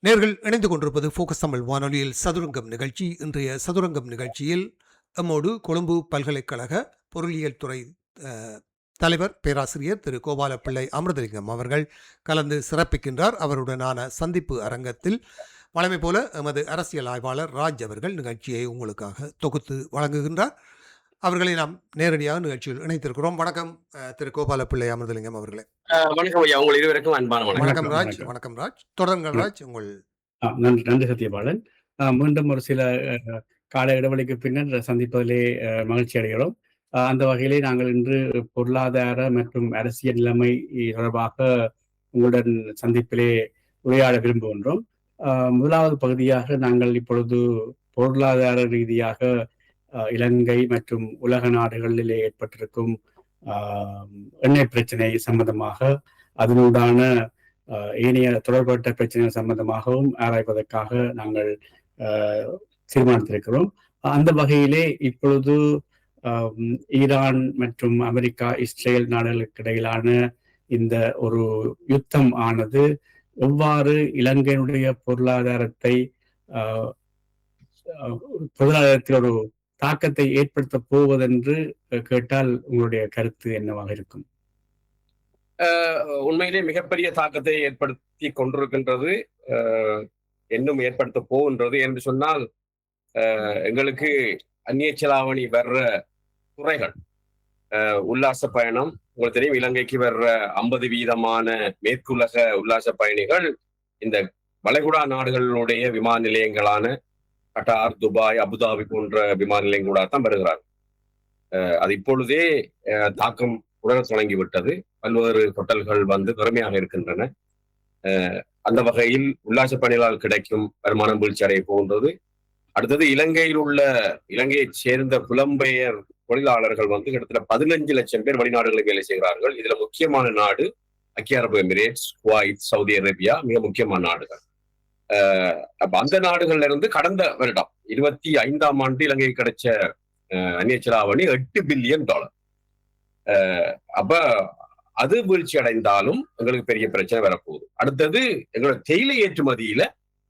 நேர்கள் இணைந்து கொண்டிருப்பது ஃபோக்கஸ் தமிழ் வானொலியில் சதுரங்கம் நிகழ்ச்சி. இன்றைய சதுரங்கம் நிகழ்ச்சியில் நம்மோடு கொழும்பு பல்கலைக்கழக பொருளியல் துறை தலைவர் பேராசிரியர் திரு கோபாலப்பிள்ளை அமிர்தலிங்கம் அவர்கள் கலந்து சிறப்பிக்கின்றார். அவருடனான சந்திப்பு அரங்கத்தில் வழமை போல எமது அரசியல் ஆய்வாளர் ராஜ் அவர்கள் நிகழ்ச்சியை உங்களுக்காக தொகுத்து வழங்குகின்றார். அவர்களை நாம் நேரடியாக நிகழ்ச்சியில் இணைத்திருக்கிறோம். வணக்கம் திரு கோபாலப்பிள்ளை அமிர்தலிங்கம் அவர்களே. வணக்கம் ஐயா, உங்கள் இருவருக்கும் அன்பான வணக்கம் ராஜ். வணக்கம் ராஜ். தொடருங்கள் ராஜ். உங்கள் நன்றி சத்யபாலன். மீண்டும் ஒரு சில கால இடைவெளிக்கு பின்னர் சந்திப்பதிலே மகிழ்ச்சி அடைகிறோம். அந்த வகையிலே நாங்கள் இன்று பொருளாதார மற்றும் அரசியல் நிலைமை தொடர்பாக உங்களுடன் சந்திப்பிலே உரையாட விரும்புகின்றோம். முதலாவது பகுதியாக நாங்கள் இப்பொழுது பொருளாதார ரீதியாக இலங்கை மற்றும் உலக நாடுகளிலே ஏற்பட்டிருக்கும் எண்ணெய் பிரச்சனை சம்பந்தமாக, அதனுடான ஏனைய தொடர்பட்ட பிரச்சனைகள் சம்பந்தமாகவும் ஆராய்வதற்காக நாங்கள் தீர்மானித்திருக்கிறோம். அந்த வகையிலே இப்பொழுது ஈரான் மற்றும் அமெரிக்கா, இஸ்ரேல் நாடுகளுக்கு இடையிலான இந்த ஒரு யுத்தம் ஆனது எவ்வாறு இலங்கையினுடைய பொருளாதாரத்தில் ஒரு தாக்கத்தை ஏற்படுத்த போவதென்று கேட்டால் உங்களுடைய கருத்து என்னவாக இருக்கும்? உண்மையிலே மிகப்பெரிய தாக்கத்தை ஏற்படுத்தி கொண்டிருக்கின்றது, இன்னும் ஏற்படுத்த போகின்றது என்று சொன்னால், எங்களுக்கு அந்நிய செலாவணி வர்ற துறைகள், உல்லாச பயணம், உங்களுக்கு தெரியும், இலங்கைக்கு வர்ற 50% மேற்குலக உல்லாச பயணிகள் இந்த வளைகுடா நாடுகளுடைய விமான நிலையங்களான கட்டார், துபாய், அபுதாபி போன்ற விமான நிலையங்களோட தான் வருகிறார். அது இப்பொழுதே தாக்கம் உணர தொடங்கிவிட்டது. பல்வேறு ஹோட்டல்கள் வந்து திறமையாக இருக்கின்றன. அந்த வகையில் உல்லாச பயணிகளால் கிடைக்கும் வருமானம் வீழ்ச்சி அடைய போகின்றது. அடுத்தது இலங்கையைச் சேர்ந்த புலம்பெயர் தொழிலாளர்கள் வந்து கிட்டத்தட்ட 15 லட்சம் பேர் வெளிநாடுகளில் வேலை செய்கிறார்கள். இதுல முக்கியமான நாடு ஐக்கிய அரபு எமிரேட்ஸ், குவைத், சவுதி அரேபியா மிக முக்கியமான நாடுகள். அந்த நாடுகள்ல இருந்து கடந்த வருடம் 25ஆம் ஆண்டு இலங்கைக்கு கிடைச்ச அந்நிய செலாவணி $8 பில்லியன். அப்ப அது வீழ்ச்சி அடைந்தாலும் எங்களுக்கு பெரிய பிரச்சனை வரப்போகுது. அடுத்தது எங்களோட தேயிலை ஏற்றுமதியில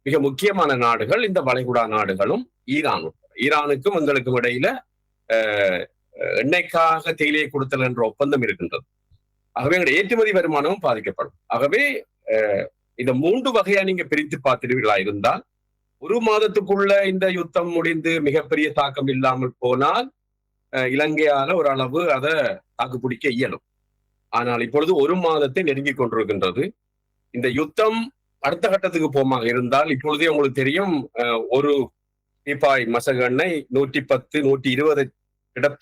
மிக முக்கியமான நாடுகள் இந்த வளைகுடா நாடுகளும் ஈரானும். ஈரானுக்கும் எங்களுக்கும் இடையில எண்ணெய்க்காக தேயிலையை கொடுத்தல் என்ற ஒப்பந்தம் இருக்கின்றது. ஆகவே எங்களுடைய ஏற்றுமதி வருமானமும் பாதிக்கப்படும். ஆகவே இந்த 3 வகையா நீங்க பிரித்து பார்த்துடுவீர்களா இருந்தால், ஒரு மாதத்துக்குள்ள இந்த யுத்தம் முடிந்து மிகப்பெரிய தாக்கம் இல்லாமல் போனால் இலங்கையால ஓரளவு அதை தாக்குப்பிடிக்க இயலும். ஆனால் இப்பொழுது 1 மாதத்தை நெருங்கி கொண்டிருக்கின்றது. இந்த யுத்தம் அடுத்த கட்டத்துக்கு போமாக இருந்தால், இப்பொழுதே உங்களுக்கு தெரியும், ஒரு பீப்பாய் மசகு எண்ணெய் 110, 120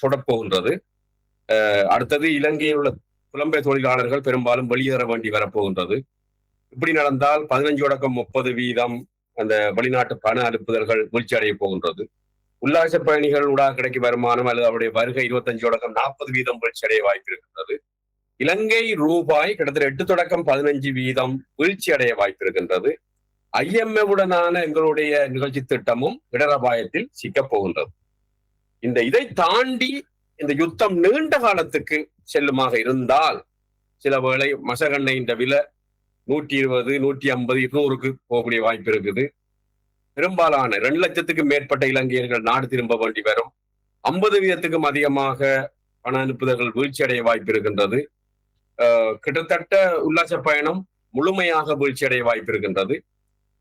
தொடப்போகின்றது. அடுத்தது இலங்கையில் உள்ள புலம்பெயர் தொழிலாளர்கள் பெரும்பாலும் வெளியேற வேண்டி வரப்போகின்றது. இப்படி நடந்தால் 15-30% அந்த வெளிநாட்டு பண அனுப்புதல்கள் வீழ்ச்சி அடைய போகின்றது. உல்லாச பயணிகள் ஊடாக கிடைக்கும் வருமானம் அல்லது அவருடைய வருகை 25-40% வீழ்ச்சி அடைய வாய்ப்பு இருக்கின்றது. இலங்கை ரூபாய் கிட்டத்தட்ட 8-15% வீழ்ச்சி அடைய வாய்ப்பு இருக்கின்றது. IMF உடனான எங்களுடைய நிகழ்ச்சி திட்டமும் இடரபாயத்தில் சிக்கப் போகின்றது. இதை தாண்டி இந்த யுத்தம் நீண்ட காலத்துக்கு செல்லுமாக இருந்தால், சில வேளை மசகெண்ணெயின் விலை 120, 150, 200க்கு போகக்கூடிய வாய்ப்பு இருக்குது. பெரும்பாலான 2 லட்சத்துக்கு மேற்பட்ட இலங்கையர்கள் நாடு திரும்ப வேண்டி வரும். 50%க்கும் அதிகமாக பண அனுப்புதல்கள் வீழ்ச்சி அடைய வாய்ப்பு இருக்கின்றது. கிட்டத்தட்ட உல்லாச பயணம் முழுமையாக வீழ்ச்சி அடைய வாய்ப்பு இருக்கின்றது.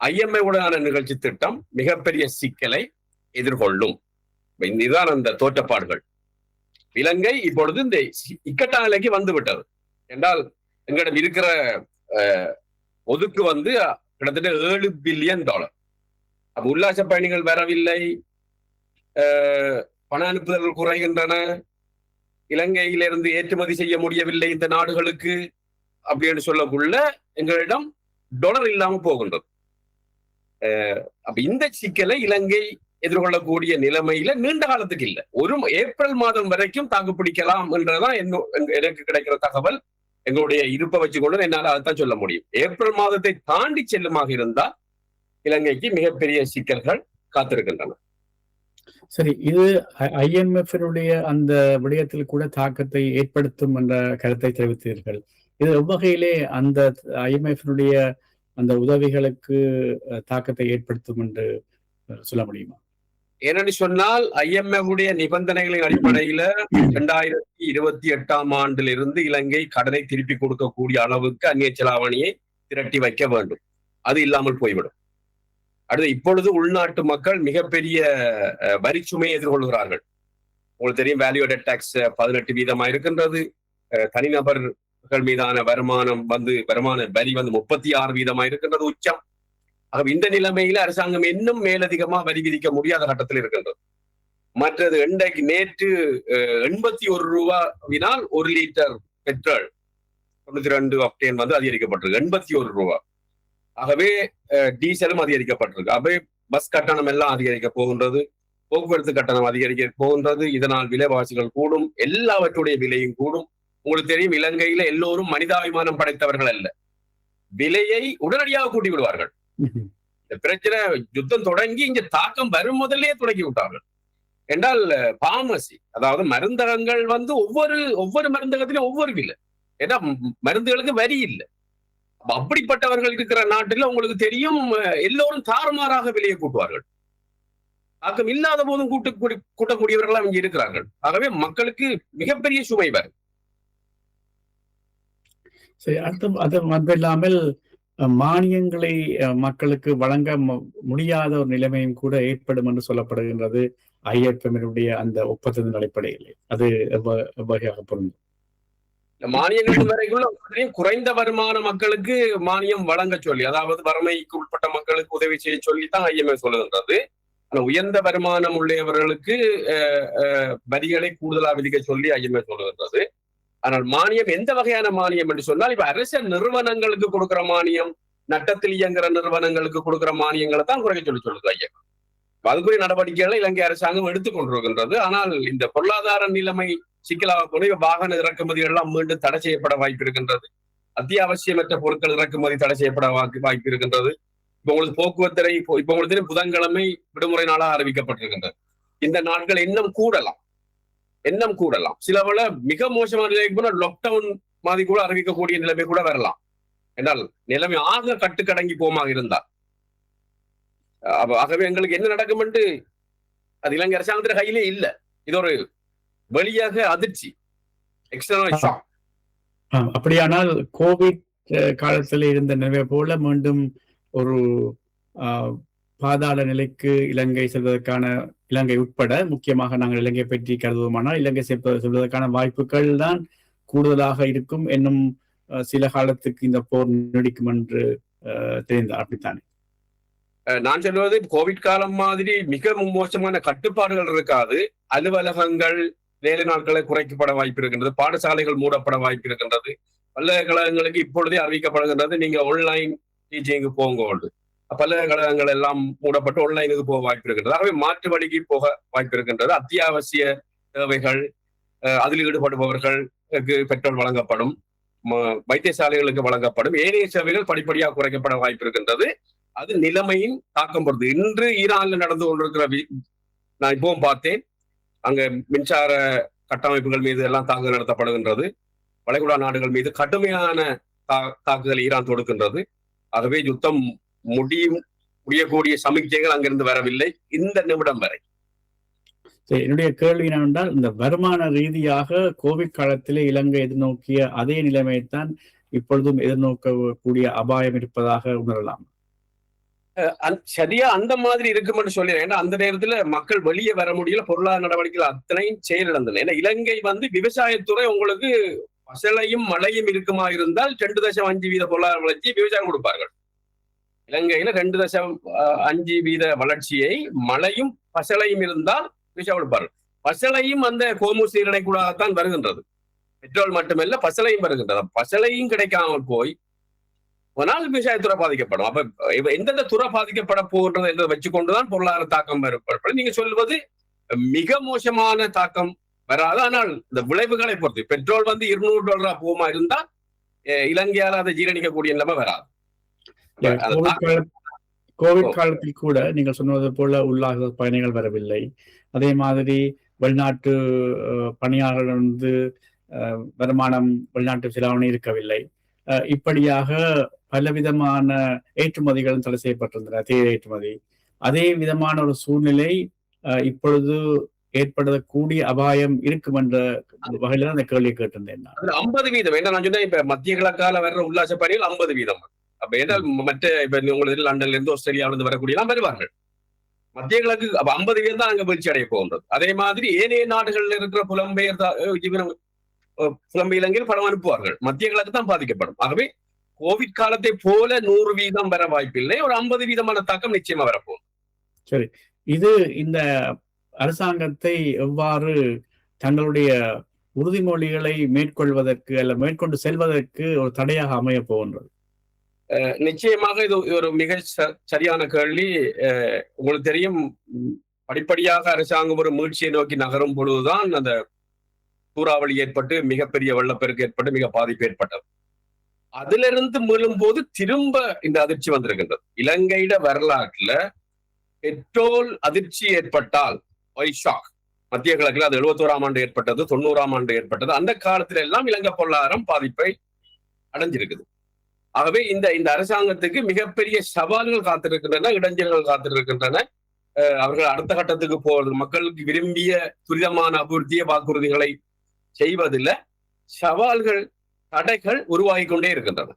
IMF உடனான நிகழ்ச்சி திட்டம் மிகப்பெரிய சிக்கலை எதிர்கொள்ளும். இதுதான் அந்த தோற்றப்பாடுகள். இலங்கை இப்பொழுது இந்த இக்கட்டான நிலைக்கு வந்து விட்டது என்றால், எங்களிடம் இருக்கிற ஒதுக்கு வந்து கிட்டத்தட்ட $7 பில்லியன். அப்ப உல்லாச பயணிகள் வரவில்லை, பண அனுப்புதல்கள் குறைகின்றன, இலங்கையிலிருந்து ஏற்றுமதி செய்ய முடியவில்லை இந்த நாடுகளுக்கு அப்படின்னு சொல்லக்குள்ள எங்களிடம் டாலர் இல்லாம போகின்றது. அப்ப இந்த சிக்கலை இலங்கை எதிர்கொள்ளக்கூடிய நிலைமையில நீண்ட காலத்துக்கு இல்லை, ஒரு ஏப்ரல் மாதம் வரைக்கும் தாக்குப்பிடிக்கலாம் என்றதான் எனக்கு கிடைக்கிற தகவல். எங்களுடைய இருப்பை வச்சுக்கொண்டு என்னால் அதைத்தான் சொல்ல முடியும். ஏப்ரல் மாதத்தை தாண்டி செல்லுமாக இருந்தால் இலங்கைக்கு மிகப்பெரிய சிக்கல்கள் காத்திருக்கின்றன. சரி, இது IMF-னுடைய அந்த விடயத்தில் கூட தாக்கத்தை ஏற்படுத்தும் என்ற கருத்தை தெரிவித்தீர்கள். இது எவ்வகையிலே அந்த IMF-னுடைய அந்த உதவிகளுக்கு தாக்கத்தை ஏற்படுத்தும் என்று சொல்ல முடியுமா? ஏனென்று சொன்னால் IMF உடைய நிபந்தனைகளின் அடிப்படையில 2028ஆம் ஆண்டிலிருந்து இலங்கை கடனை திருப்பி கொடுக்கக்கூடிய அளவுக்கு அந்நிய செலாவணியை திரட்டி வைக்க வேண்டும். அது இல்லாமல் போய்விடும். அடுத்து இப்பொழுது உள்நாட்டு மக்கள் மிகப்பெரிய வரிச்சுமையை எதிர்கொள்கிறார்கள். உங்களுக்கு தெரியும், வேல்யூடட் டாக்ஸ் 18% இருக்கின்றது. தனிநபர்கள் மீதான வருமான வரி 36% இருக்கின்றது, உச்சம். ஆக இந்த நிலைமையில அரசாங்கம் இன்னும் மேலதிகமா வரி விதிக்க முடியாத கட்டத்தில் இருக்கின்றது. மற்றது நேற்று 81 ரூபாவினால் 1 லிட்டர் பெட்ரோல் 92 ஆக்டேன் அதிகரிக்கப்பட்டிருக்கு, 81 ரூபாய். ஆகவே டீசலும் அதிகரிக்கப்பட்டிருக்கு. ஆகவே பஸ் கட்டணம் எல்லாம் அதிகரிக்க போகின்றது, போக்குவரத்து கட்டணம் அதிகரிக்க போகின்றது. இதனால் விலைவாசிகள் கூடும், எல்லாவற்றுடைய விலையும் கூடும். உங்களுக்கு தெரியும், இலங்கையில எல்லோரும் மனிதாபிமானம் படைத்தவர்கள் அல்ல. விலையை உடனடியாக கூட்டி விடுவார்கள். இந்த பிரச்சனை யுத்தம் தொடங்கி இங்க தாக்கம் வரும் முதலே தொடங்கி விட்டார்கள். என்றால் பார்மசி, அதாவது மருந்தகங்கள் ஒவ்வொரு மருந்தகத்திலும் ஒவ்வொரு விலை. ஏன்னா மருந்துகளுக்கு வரி இல்லை. அப்படிப்பட்டவர்கள் இருக்கிற நாட்டில் உங்களுக்கு தெரியும், எல்லோரும் தாறுமாறாக விலையை கூட்டுவார்கள். தாக்கம் இல்லாத போதும் கூட்டக்கூடியவர்கள் இங்க இருக்கிறார்கள். ஆகவே மக்களுக்கு மிகப்பெரிய சுமை வரும். சரி, அது இல்லாமல் மானியங்களை மக்களுக்கு வழங்க முடியாத ஒரு நிலைமையும் கூட ஏற்படும் என்று சொல்லப்படுகின்றது IMF-உடைய அந்த ஒப்பந்தத்தின் அடிப்படையில். அது வகையாக பொருந்தும். மானியங்கள் வரைக்கும் குறைந்த வருமான மக்களுக்கு மானியம் வழங்க சொல்லி, அதாவது வறுமைக்கு உட்பட்ட மக்களுக்கு உதவி செய்ய சொல்லித்தான் IMF சொல்லுகின்றது. ஆனா உயர்ந்த வருமானம் உள்ளவர்களுக்கு வரிகளை கூடுதலா விதிக்க சொல்லி IMF சொல்லுகின்றது. ஆனால் மானியம் எந்த வகையான மானியம் என்று சொன்னால், இப்ப அரச நிறுவனங்களுக்கு கொடுக்கிற மானியம், நட்டத்தில் இயங்குற நிறுவனங்களுக்கு கொடுக்கிற மானியங்களை தான் குறைக்க சொல்லுது IMF. அதுக்குரிய நடவடிக்கைகளை இலங்கை அரசாங்கம் எடுத்துக்கொண்டிருக்கின்றது. ஆனால் இந்த பொருளாதார நிலைமை சிக்கலாக போன வாகன இறக்குமதிகள் எல்லாம் மீண்டும் தடை செய்யப்பட வாய்ப்பு இருக்கின்றது. அத்தியாவசியமற்ற பொருட்கள் இறக்குமதி தடை செய்யப்பட வாய்ப்பு இருக்கின்றது. இப்ப உங்களுக்கு போக்குவரத்தை இப்ப உங்களுக்கு புதன்கிழமை விடுமுறை நாளாக அறிவிக்கப்பட்டிருக்கின்றது. இந்த நாட்கள் இன்னும் கூடலாம். சில வேளை மிக மோசமான நிலைக்கு போனா லாக்டவுன் மாதிரி கூட அறிவிக்கக்கூடிய நிலைமை கூட வரலாம். என்றால் நிலைமை ஆக கட்டுக்கடங்கி போமாக இருந்தால். ஆகவே எங்களுக்கு என்ன நடக்கும் என்று அது இலங்கை அரசாங்கத்தின் கையிலே இல்லை. இது ஒரு வெளியாக அதிர்ச்சி, எக்ஸ்டர்னல் ஷாக். அப்படியானால் கோவிட் காலத்தில் இருந்த நிலைமை போல மீண்டும் ஒரு பாதாள நிலைக்கு இலங்கை செல்வதற்கான, இலங்கை உட்பட முக்கியமாக நாங்கள் இலங்கை பற்றி கருதுவோமானால் இலங்கை செல்வதற்கான வாய்ப்புகள் தான் கூடுதலாக இருக்கும். என்னும் சில காலத்துக்கு இந்த போர் நீடிக்கும் என்று தெரிந்தார். அப்படித்தானே நான் சொல்வது, கோவிட் காலம் மாதிரி மிக மோசமான கட்டுப்பாடுகள் இருக்காது. அலுவலகங்கள் வேலை நாட்களை குறைக்கப்பட வாய்ப்பு இருக்கின்றது, பாடசாலைகள் மூடப்பட வாய்ப்பு இருக்கின்றது, பல்கலைக்கழகங்களுக்கு இப்பொழுதே அறிவிக்கப்படுகின்றது நீங்க ஆன்லைன் டீச்சிங்கு போங்க. பல்கலைக்கழகங்கள் எல்லாம் மூடப்பட்டு ஆன்லைனுக்கு போக வாய்ப்பு இருக்கின்றது. ஆகவே மாற்று வழிக்கு போக வாய்ப்பு இருக்கின்றது. அத்தியாவசிய தேவைகள், அதில் ஈடுபடுபவர்களுக்கு பெட்ரோல் வழங்கப்படும், வைத்தியசாலைகளுக்கு வழங்கப்படும், ஏனைய சேவைகள் படிப்படியாக குறைக்கப்பட வாய்ப்பு இருக்கின்றது. அது நிலைமையின் தாக்கம் பொறுத்து. இன்று ஈரான்ல நடந்து கொண்டிருக்கிற நான் இப்பவும் பார்த்தேன், அங்க மின்சார கட்டமைப்புகள் மீது எல்லாம் தாக்குதல் நடத்தப்படுகின்றது. வளைகுடா நாடுகள் மீது கடுமையான தாக்குதல் ஈரான் தொடுக்கின்றது. ஆகவே யுத்தம் முடியக்கூடிய சமிக்ஞைகள் அங்கிருந்து வரவில்லை இந்த நிமிடம் வரை. என்னுடைய கேள்வி என்னவென்றால், இந்த வருமான ரீதியாக கோவிட் காலத்திலே இலங்கை எதிர்நோக்கிய அதே நிலைமையைத்தான் இப்பொழுதும் எதிர்நோக்கக்கூடிய அபாயம் இருப்பதாக உணரலாம். சரியா அந்த மாதிரி இருக்கும்னு சொல்லிடுறேன். ஏன்னா அந்த நேரத்துல மக்கள் வெளியே வர முடியல, பொருளாதார நடவடிக்கைகள் அத்தனையும் செயலிழந்தன. ஏன்னா இலங்கை விவசாயத்துறை உங்களுக்கு பசலையும் மழையும் இருக்குமா இருந்தால் 2.5% பொருளாதார வளர்ச்சியை விவசாயம் கொடுப்பார்கள். இலங்கையில 2.5% வளர்ச்சியை மழையும் பசலையும் இருந்தால் விவசாயம் கொடுப்பார்கள். பசலையும் அந்த கோமு சீரடை கூடத்தான் வருகின்றது. பெட்ரோல் மட்டுமல்ல, பசலையும் வருகின்றது. பசலையும் கிடைக்காமல் போய் ஆனால் விவசாயத்துறை பாதிக்கப்படும். அப்ப எந்தெந்த துறை பாதிக்கப்பட போகின்றது என்பதை வச்சுக்கொண்டுதான் பொருளாதார தாக்கம் ஏற்படும். நீங்க சொல்வது மிக மோசமான தாக்கம் வராது. ஆனால் இந்த விளைவுகளை பொறுத்து பெட்ரோல் $200 போமா இருந்தா இலங்கையால அதை ஜீரணிக்கக்கூடிய நிலைமை வராது. கோவிட் காலத்தில் கூட நீங்கள் சொன்னது போல உல்லாச பயணிகள் வரவில்லை. அதே மாதிரி வெளிநாட்டு பணியாளர்கள் வருமானம் வெளிநாட்டு செலாவணி இருக்கவில்லை. இப்படியாக பலவிதமான ஏற்றுமதிகளும் தடை செய்யப்பட்டிருந்தன, தேயிலை ஏற்றுமதி. அதே விதமான ஒரு சூழ்நிலை இப்பொழுது ஏற்படக்கூடிய அபாயம் இருக்கும் என்ற வகையில அந்த கேள்வியை கேட்டிருந்தேன் நான். அதுல 50% என்ன நான் சொன்னேன், இப்ப மத்திய கிழக்கால வர்ற உல்லாச பயணிகள் 50%. அப்ப ஏதால் மற்ற இப்ப உங்களுக்கு லண்டன்ல இருந்து ஆஸ்திரேலியாவில இருந்து வரக்கூடிய எல்லாம் வருவார்கள். மத்திய கிழக்கு 50% தான் அங்க வீழ்ச்சி அடைய போகின்றது. அதே மாதிரி ஏனைய நாடுகள்ல இருக்கிற புலம்பெயர் புலம்பெயர்ங்கில் பணம் அனுப்புவார்கள். மத்திய கிழக்கு தான் பாதிக்கப்படும். ஆகவே கோவிட் காலத்தை போல 100% வர வாய்ப்பில்லை. ஒரு 50% தாக்கம் நிச்சயமா வரப்போகும். சரி, இது இந்த அரசாங்கத்தை எவ்வாறு தங்களுடைய உறுதிமொழிகளை மேற்கொள்வதற்கு அல்ல மேற்கொண்டு செல்வதற்கு ஒரு தடையாக அமைய போகின்றது? நிச்சயமாக இது ஒரு மிக சரியான கேள்வி. உங்களுக்கு தெரியும், படிப்படியாக அரசாங்கம் ஒரு மீட்சியை நோக்கி நகரும் பொழுதுதான் அந்த சூறாவளி ஏற்பட்டு மிகப்பெரிய வெள்ளப்பெருக்கு ஏற்பட்டு மிக பாதிப்பு ஏற்பட்டது. அதிலிருந்து மீளும் போது திரும்ப இந்த அதிர்ச்சி வந்திருக்கின்றது. இலங்கையிட வரலாற்றுல பெட்ரோல் அதிர்ச்சி ஏற்பட்டால் மத்திய கிழக்கில் அது 71ஆம் ஆண்டு ஏற்பட்டது, 90ஆம் ஆண்டு ஏற்பட்டது. அந்த காலத்துல எல்லாம் இலங்கை பொருளாதாரம் பாதிப்பை அடைஞ்சிருக்குது. ஆகவே இந்த அரசாங்கத்துக்கு மிகப்பெரிய சவால்கள் காத்திருக்கின்றன, இடைஞ்சல்கள் காத்திருக்கின்றன. அவர்கள் அடுத்த கட்டத்துக்கு போவது, மக்களுக்கு விரும்பிய துரிதமான அபிவிருத்திய வாக்குறுதிகளை செய்வதில் சவால்கள், தடைகள் உருவாகி கொண்டே இருக்கின்றன.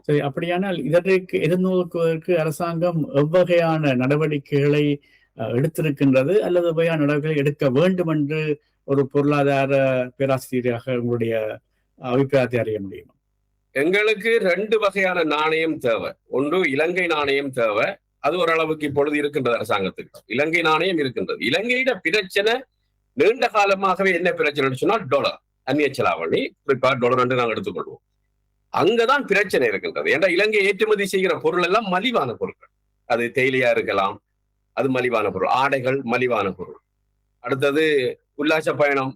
சரி, அப்படியானால் இதற்கு எதிர்நோக்குவதற்கு அரசாங்கம் எவ்வகையான நடவடிக்கைகளை எடுத்திருக்கின்றது அல்லது எவ்வகையான நடவடிக்கைகளை எடுக்க வேண்டும் என்று ஒரு பொருளாதார பேராசிரியராக உங்களுடைய அபிப்பிராயத்தை அறிய முடியும்? எங்களுக்கு 2 வகையான நாணயம் தேவை. ஒன்று இலங்கை நாணயம் தேவை. அது ஓரளவுக்கு இப்பொழுது இருக்கின்றது அரசாங்கத்துக்கு. இலங்கை நாணயம் இருக்கின்றது. இலங்கையிட பிரச்சனை நீண்ட காலமாகவே என்ன பிரச்சனை சொன்னால் டாலர், அந்நிய செலாவணி, குறிப்பாக டாலர் என்று நாங்கள் எடுத்துக்கொள்வோம். அங்கதான் பிரச்சனை இருக்கின்றது. ஏன்னா இலங்கை ஏற்றுமதி செய்கிற பொருள் எல்லாம் மலிவான பொருட்கள். அது தேயிலையா இருக்கலாம், அது மலிவான பொருள். ஆடைகள் மலிவான பொருள். அடுத்தது உல்லாச பயணம்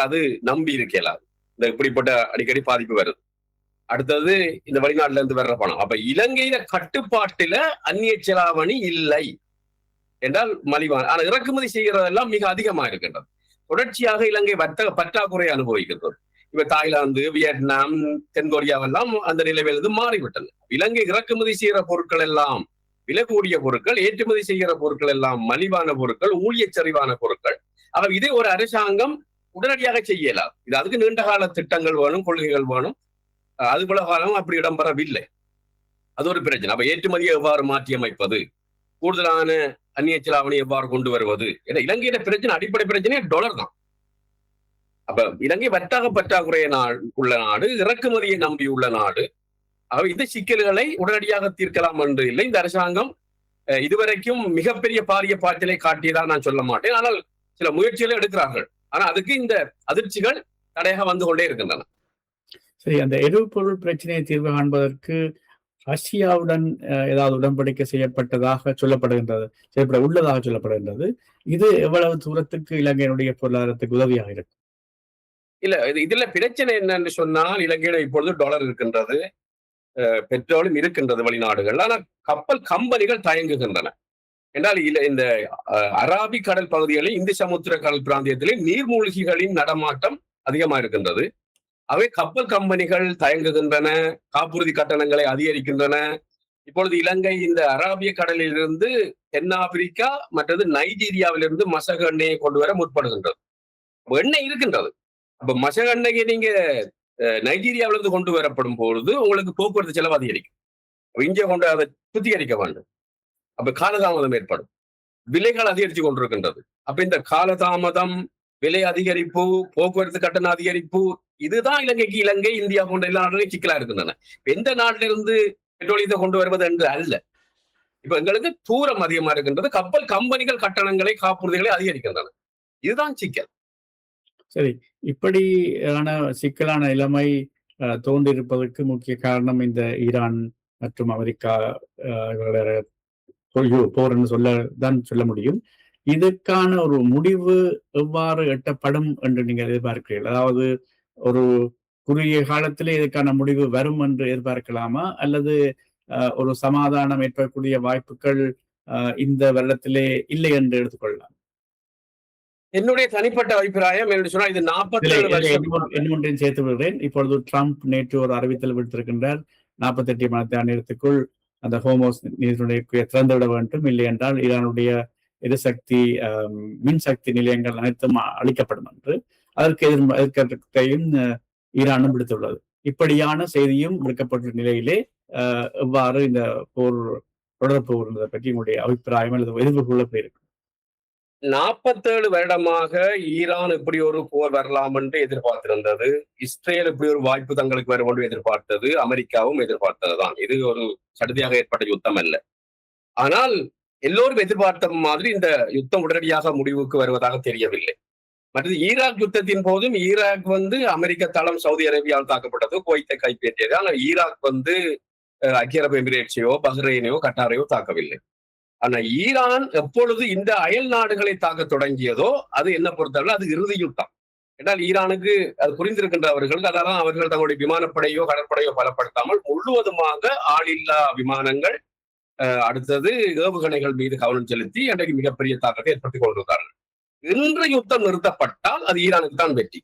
அது நம்பி இருக்கலாம். இந்த இப்படிப்பட்ட அடிக்கடி பாதிப்பு வருது. அடுத்தது இந்த வெளிநாட்டுல இருந்து வர்ற பணம். அப்ப இலங்கையில கட்டுப்பாட்டுல அந்நிய செலாவணி இல்லை என்றால் மலிவான, ஆனா இறக்குமதி செய்கிறதெல்லாம் மிக அதிகமா இருக்கின்றது. தொடர்ச்சியாக இலங்கை வர்த்தக பற்றாக்குறை அனுபவிக்கின்றது. இப்ப தாய்லாந்து, வியட்நாம், தென்கொரியாவெல்லாம் அந்த நிலையிலிருந்து மாறிவிட்டது. இலங்கை இறக்குமதி செய்கிற பொருட்கள் எல்லாம் விலை கூடிய பொருட்கள், ஏற்றுமதி செய்கிற பொருட்கள் எல்லாம் மலிவான பொருட்கள், ஊழியச்சரிவான பொருட்கள். ஆக இதே ஒரு அரசாங்கம் உடனடியாக செய்யலாம். இது அதுக்கு நீண்டகால திட்டங்கள் வேணும், கொள்கைகள் வேணும். அது போல காலம் அப்படி இடம்பெறவில்லை. அது ஒரு பிரச்சனை. அப்ப ஏற்றுமதியை எவ்வாறு மாற்றி அமைப்பது, கூடுதலான அந்நிய செலாவணி எவ்வாறு கொண்டு வருவது? ஏன்னா இலங்கையில பிரச்சனை, அடிப்படை பிரச்சனையே டாலர் தான். அப்ப இலங்கை வர்த்தக பற்றாக்குறைய உள்ள நாடு, இறக்குமதியை நம்பியுள்ள நாடு. ஆக இந்த சிக்கல்களை உடனடியாக தீர்க்கலாம் என்று இல்லை. இந்த அரசாங்கம் இதுவரைக்கும் மிகப்பெரிய பாரிய பாய்ச்சலை காட்டியதாக நான் சொல்ல மாட்டேன். ஆனால் சில முயற்சிகளை எடுக்கிறார்கள். ஆனா அதுக்கு இந்த அதிர்ச்சிகள் தடையாக வந்து கொண்டே இருக்கின்றன. சரி, அந்த எரிபொருள் பிரச்சனையை தீர்வு காண்பதற்கு ரஷ்யாவுடன் ஏதாவது உடன்படிக்கை செய்யப்பட்டதாக செய்யப்பட உள்ளதாக சொல்லப்படுகின்றது. இது எவ்வளவு தூரத்துக்கு இலங்கையினுடைய பொருளாதாரத்துக்கு உதவியாக இருக்கும்? இல்ல, இதுல பிரச்சனை என்னன்னு சொன்னால், இலங்கையில இப்பொழுது டாலர் இருக்கின்றது, பெட்ரோலும் இருக்கின்றது வெளிநாடுகள். ஆனால் கப்பல் கம்பெனிகள் தயங்குகின்றன. என்றால் இந்த அராபிக் கடல் பகுதிகளில், இந்து சமுத்திர கடல் பிராந்தியத்திலே நீர்மூழ்கிகளின் நடமாட்டம் அதிகமா இருக்கின்றது. அவை கப்பல் கம்பெனிகள் தயங்குகின்றன, காப்புறுதி கட்டணங்களை அதிகரிக்கின்றன. இப்பொழுது இலங்கை இந்த அராபிய கடலில் இருந்து தென்னாப்பிரிக்கா மற்றது நைஜீரியாவிலிருந்து மசகு எண்ணெயை கொண்டு வர முற்படுகின்றது. எண்ணெய் இருக்கின்றது. அப்ப மசகு எண்ணெயை நீங்க நைஜீரியாவிலிருந்து கொண்டு வரப்படும் பொழுது உங்களுக்கு போக்குவரத்து செலவு அதிகரிக்கும். இங்கே கொண்டு அதை சுத்திகரிக்க வேண்டும். அப்ப காலதாமதம் ஏற்படும். விலைகள் அதிகரித்து கொண்டிருக்கின்றது. அப்ப இந்த காலதாமதம், விலை அதிகரிப்பு, போக்குவரத்து கட்டண அதிகரிப்பு, இதுதான் இலங்கை, இந்தியா போன்ற எல்லா நாடுகளையும் சிக்கலா இருக்கின்றன. எந்த நாட்டிலிருந்து பெட்ரோலியத்தை கொண்டு வருவது என்று அல்ல. இப்ப எங்களுக்கு தூரம் அதிகமா இருக்கின்றது. கப்பல் கம்பெனிகள் கட்டணங்களை, காப்புறுதிகளை அதிகரிக்கின்றன. இதுதான் சிக்கல். சரி, இப்படியான சிக்கலான நிலைமை தோன்றியிருப்பதற்கு முக்கிய காரணம் இந்த ஈரான் மற்றும் அமெரிக்கா போர் என்று சொல்ல முடியும். இதற்கான ஒரு முடிவு எவ்வாறு எட்டப்படும் என்று நீங்கள் எதிர்பார்க்கிறீர்கள்? அதாவது ஒரு குறுகிய காலத்திலே இதற்கான முடிவு வரும் என்று எதிர்பார்க்கலாமா, அல்லது ஒரு சமாதானம் ஏற்படக்கூடிய வாய்ப்புகள் இந்த வருடத்திலே இல்லை என்று எடுத்துக்கொள்ளலாம்? என்னுடைய தனிப்பட்ட அபிப்பிராயம் என்று சொன்னால், இது 47 வருஷம் இன்னொன்றையும் சேர்த்து விடுகிறேன். இப்பொழுது ட்ரம்ப் நேற்று ஒரு அறிவித்தல் விடுத்திருக்கின்றார். 48 மணி நேரத்துக்குள் அந்த ஹோமோஸ் நீரினுடைய திறந்துவிட வேண்டும், இல்லை என்றால் ஈரானுடைய எரிசக்தி மின்சக்தி நிலையங்கள் அனைத்தும் அளிக்கப்படும் என்று அதற்கு எதிர்க்கையும் ஈரானும் விடுத்துள்ளது. இப்படியான செய்தியும் விடுக்கப்பட்ட நிலையிலே எவ்வாறு இந்த போர் தொடரப்போகிறதை பற்றி உங்களுடைய அபிப்பிராயம் அல்லது எதிர்கொள்ள போயிருக்கு? 47 வருடமாக ஈரான் இப்படி ஒரு போர் வரலாம் என்று எதிர்பார்த்திருந்தது. இஸ்ரேல் இப்படி ஒரு வாய்ப்பு தங்களுக்கு வரும் என்று எதிர்பார்த்தது. அமெரிக்காவும் எதிர்பார்த்ததுதான். இது ஒரு சடுதியாக ஏற்பட்ட யுத்தம் அல்ல. ஆனால் எல்லோரும் எதிர்பார்த்த மாதிரி இந்த யுத்தம் உடனடியாக முடிவுக்கு வருவதாக தெரியவில்லை. மற்றது ஈராக் யுத்தத்தின் போதும் ஈராக் அமெரிக்க தளம் சவுதி அரேபியாவில் தாக்கப்பட்டது, குவைத்தை கைப்பற்றியது. ஆனால் ஈராக் ஐக்கிய அரபு எமிரேட்ஸையோ பஹ்ரைனையோ கட்டாரையோ தாக்கவில்லை. ஆனா ஈரான் எப்பொழுது இந்த அயல் நாடுகளை தாக்க தொடங்கியதோ அது என்ன பொறுத்தவரை அது இறுதி யுத்தம். என்றால் ஈரானுக்கு அது புரிந்திருக்கின்றவர்களுக்கு அதெல்லாம் அவர்கள் தங்களுடைய விமானப்படையோ கடற்படையோ பலப்படுத்தாமல் முழுவதுமாக ஆளில்லா விமானங்கள் அடுத்தது ஏவுகணைகள் மீது கவனம் செலுத்தி அன்றைக்கு மிகப்பெரிய தாக்கத்தை ஏற்படுத்திக் கொண்டிருந்தார்கள். இன்று யுத்தம் நிறுத்தப்பட்டால் அது ஈரானுக்கு தான் வெற்றி.